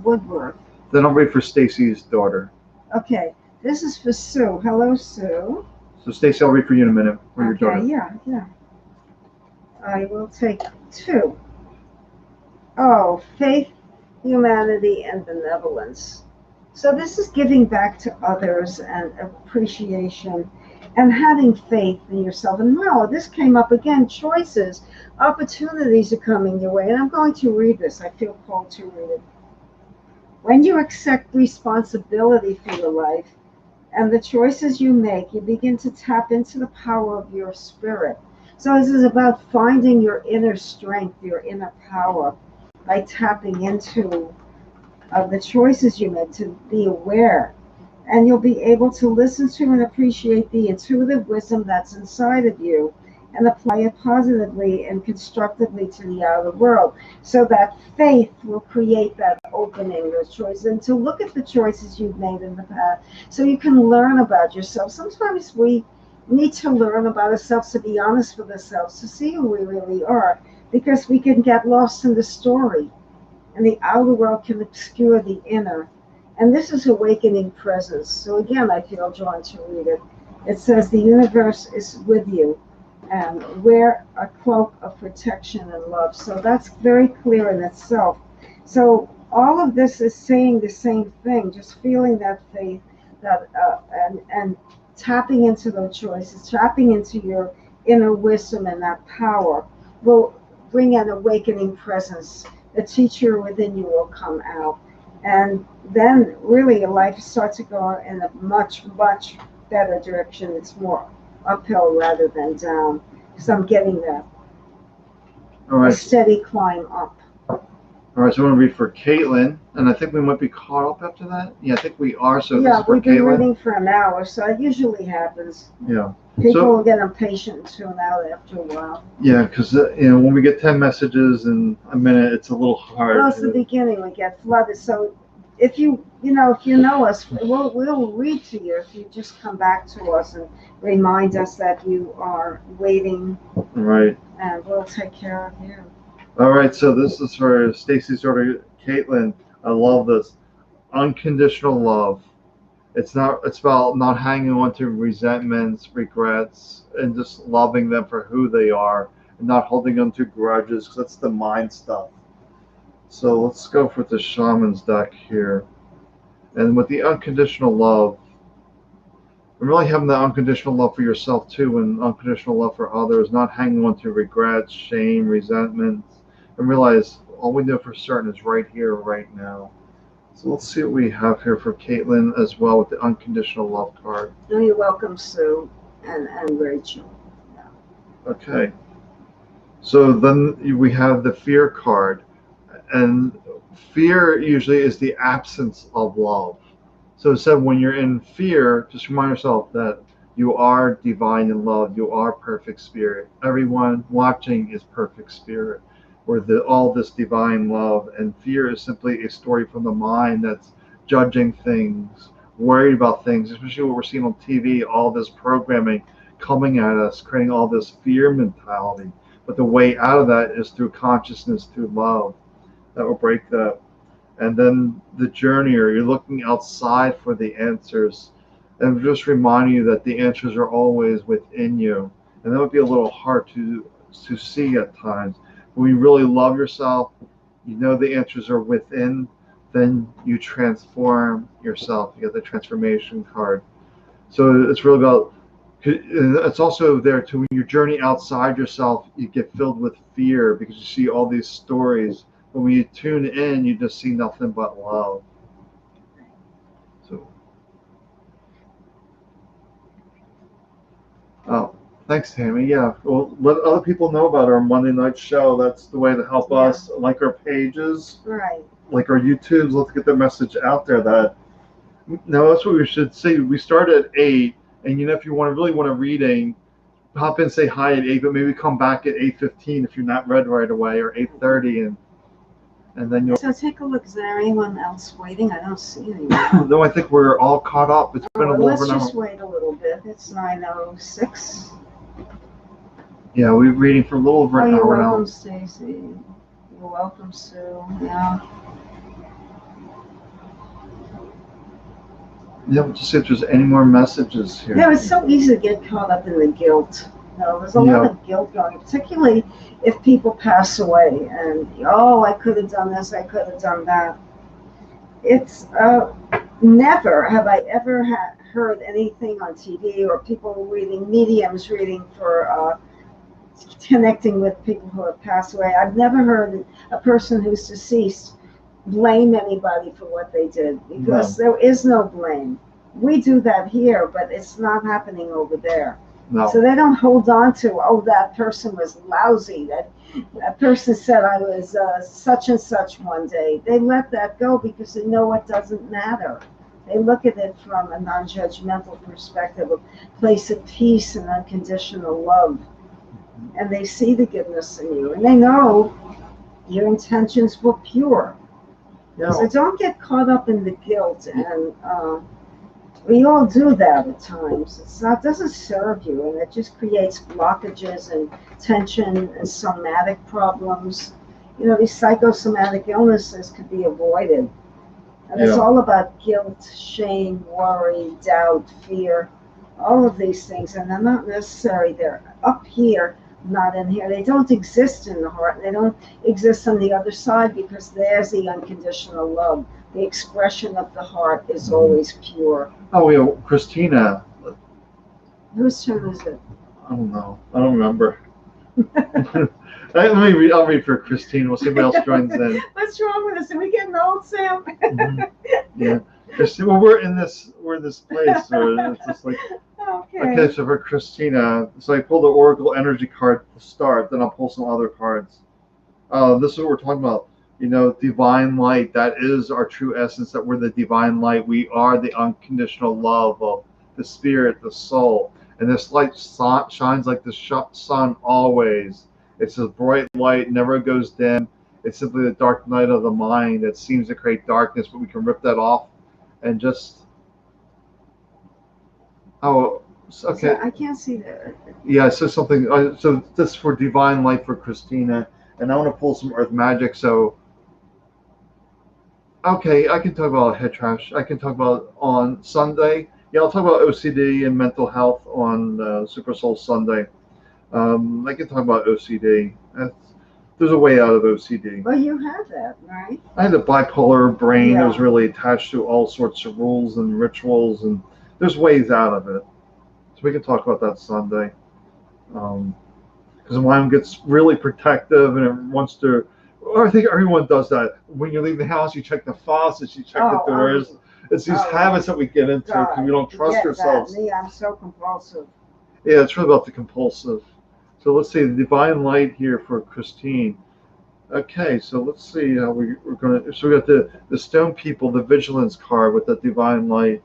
Woodworth. then I'll wait for Stacy's daughter. Okay, this is for Sue. Hello, Sue. So Stacy, I'll wait for you in a minute for your Okay, daughter. yeah. I will take two. Oh, faith, humanity, and benevolence. So this is giving back to others and appreciation and having faith in yourself. And wow, this came up again, choices, opportunities are coming your way. And I'm going to read this. I feel called to read it. When you accept responsibility for your life and the choices you make, you begin to tap into the power of your spirit. So this is about finding your inner strength, your inner power, by tapping into the choices you make, to be aware. And you'll be able to listen to and appreciate the intuitive wisdom that's inside of you and apply it positively and constructively to the outer world. So that faith will create that opening, those choices, and to look at the choices you've made in the past so you can learn about yourself. Sometimes we need to learn about ourselves, to be honest with ourselves, to see who we really are, because we can get lost in the story and the outer world can obscure the inner. And this is awakening presence. So again, I feel drawn to read it. It says the universe is with you and wear a cloak of protection and love. So that's very clear in itself. So all of this is saying the same thing, just feeling that faith, that and tapping into those choices, tapping into your inner wisdom and that power will bring an awakening presence. The teacher within you will come out. And then really your life starts to go in a much, much better direction. It's more uphill rather than down. So I'm getting that. All right. A steady climb up. All right, so I'm going to read for Caitlin, and I think we might be caught up after that. Yeah, I think we are. So this Yeah, is for we've been Caitlin. reading for an hour, so it usually happens. Yeah. People So- will get impatient and tune out after a while. Yeah, because when we get 10 messages in a minute, it's a little hard. Well, it's the beginning, we get flooded. So if you know us, we'll read to you if you just come back to us and remind us that you are waiting, Right. and we'll take care of you. All right, so this is for Stacy's daughter, Caitlin. I love this. Unconditional love. It's about not hanging on to resentments, regrets, and just loving them for who they are and not holding on to grudges, because that's the mind stuff. So let's go for the shaman's deck here. And with the unconditional love, and really having that unconditional love for yourself too, and unconditional love for others, not hanging on to regrets, shame, resentments, and realize all we know for certain is right here, right now. So let's see what we have here for Caitlin as well with the unconditional love card. Oh, you're welcome, Sue and Rachel. Okay. So then we have the fear card, and fear usually is the absence of love. So it said when you're in fear, just remind yourself that You are divine in love. You are perfect spirit. Everyone watching is perfect spirit. Or all this divine love. And fear is simply a story from the mind that's judging things, worried about things, especially what we're seeing on TV, all this programming coming at us, creating all this fear mentality. But the way out of that is through consciousness, through love. That will break that. And then the journey, or you're looking outside for the answers. And just remind you that the answers are always within you. And that would be a little hard to see at times. When you really love yourself, you know the answers are within, then you transform yourself. You get the transformation card. So it's really about, it's also there too, when you journey outside yourself, you get filled with fear because you see all these stories. But when you tune in, you just see nothing but love. So, oh, thanks, Tammy. Yeah, well, let other people know about our Monday night show. That's the way to help us. Like our pages, Right. like our YouTubes. Let's get the message out there that, no, that's what we should say. We start at 8, and if you really want a reading, hop in, say hi at 8, but maybe come back at 8:15 if you're not read right away, or 8:30, and then you'll. So take a look. Is there anyone else waiting? I don't see anyone. No, I think we're all caught up. It's been a little Let's over an just hour. wait a little bit. It's 9:06. Yeah, we're reading for a little over an you're hour welcome, now. Stacy. You're welcome, Sue. Yeah. Yeah, we'll just see if there's any more messages here. Yeah, it's so easy to get caught up in the guilt. There's a lot of guilt going, particularly if people pass away and, I could have done this, I could have done that. It's never have I ever heard anything on TV or people reading, mediums reading for connecting with people who have passed away. I've never heard a person who's deceased blame anybody for what they did, because there is no blame. We do that here, but it's not happening over there. No. So they don't hold on to, that person was lousy, that person said I was such and such one day. They let that go because they know it doesn't matter. They look at it from a non-judgmental perspective, a place of peace and unconditional love. And they see the goodness in you, and they know your intentions were pure. Yeah. So don't get caught up in the guilt, and we all do that at times. Doesn't serve you, and it just creates blockages and tension and somatic problems. These psychosomatic illnesses could be avoided. And it's all about guilt, shame, worry, doubt, fear, all of these things, and they're not necessary. They're up here, not in here. They don't exist in the heart. They don't exist on the other side, because there's the unconditional love. The expression of the heart is always pure. Oh, yeah, Christina. Whose turn is it? I don't know. I don't remember. I'll read for Christina. We'll see if else joins in. What's wrong with us? Are we getting old, Sam? Yeah. Well, we're in this place where it's just like. Okay, so for Christina, so I pulled the Oracle Energy card to start, then I'll pull some other cards. This is what we're talking about. Divine light, that is our true essence, that we're the divine light. We are the unconditional love of the spirit, the soul. And this light shines like the sun always. It's a bright light, never goes dim. It's simply the dark night of the mind that seems to create darkness, but we can rip that off and just. Oh, okay. So I can't see that. Yeah, so something. So this for divine light for Christina, and I want to pull some earth magic. So, okay, I can talk about head trash. I can talk about on Sunday. Yeah, I'll talk about OCD and mental health on Super Soul Sunday. I can talk about OCD. There's a way out of OCD. Well, you have that, right? I had a bipolar brain that was really attached to all sorts of rules and rituals, and there's ways out of it. So we can talk about that Sunday. Because the mind gets really protective and it wants to, or I think everyone does that. When you leave the house, you check the faucets, you check the doors. It's these habits that we get into because we don't trust ourselves. Me, I'm so compulsive. Yeah, it's really about the compulsive. So let's see, the divine light here for Christine. Okay, so let's see how we're going to, so we got the stone people, the vigilance card with the divine light.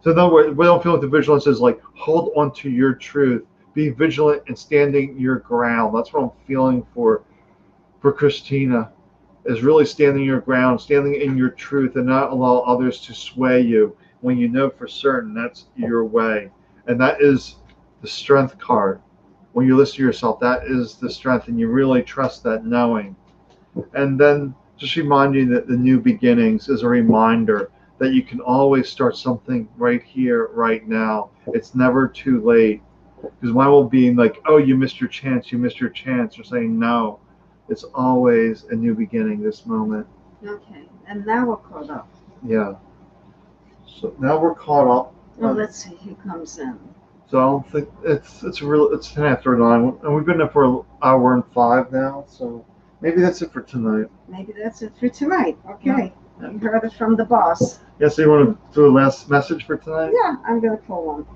So in other words, we don't feel like the vigilance is like hold on to your truth, be vigilant and standing your ground. That's what I'm feeling for Christina, is really standing your ground, standing in your truth, and not allow others to sway you when you know for certain that's your way. And that is the strength card. When you listen to yourself, that is the strength, and you really trust that knowing. And then just remind you that the new beginnings is a reminder that you can always start something right here, right now. It's never too late. Because mine will be like, oh, you missed your chance, you missed your chance. Or saying, no, it's always a new beginning, this moment. Okay, and now we're caught up. Yeah. So now we're caught up. Well, let's see who comes in. So I don't think it's 10 after 9, and we've been there for an hour and 5 now. So maybe that's it for tonight. Maybe that's it for tonight. Okay, yeah. You heard it from the boss. Yeah. So you want to do a last message for tonight? Yeah, I'm gonna pull one.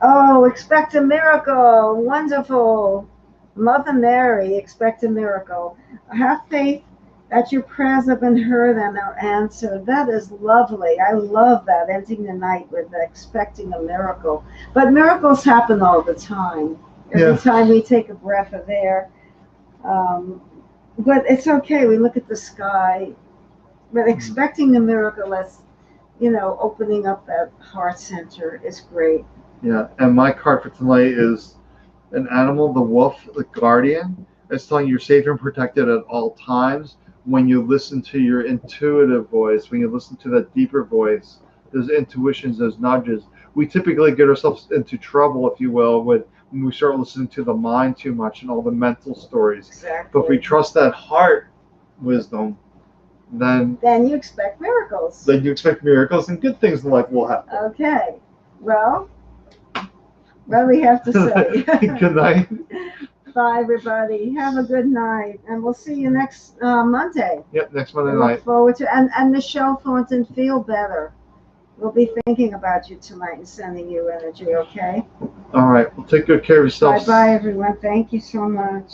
Oh, expect a miracle! Wonderful, Mother Mary, expect a miracle. Have faith that your prayers have been heard and are answered. That is lovely. I love that, ending the night with expecting a miracle. But miracles happen all the time. Every time we take a breath of air. But it's okay. We look at the sky. But expecting a miracle as, opening up that heart center is great. Yeah, and my card for tonight is an animal, the wolf, the guardian. It's telling you you're safe and protected at all times. When you listen to your intuitive voice, when you listen to that deeper voice, those intuitions, those nudges, we typically get ourselves into trouble, if you will, when we start listening to the mind too much and all the mental stories. Exactly. But if we trust that heart wisdom, then you expect miracles. Then you expect miracles and good things in life will happen. Okay. Well, what do we have to say? Good night. Bye, everybody. Have a good night, and we'll see you next Monday. Yep, next Monday night. Look forward to and Michelle Thornton, feel better. We'll be thinking about you tonight and sending you energy. Okay. All right. Well, take good care of yourself. Bye, everyone. Thank you so much.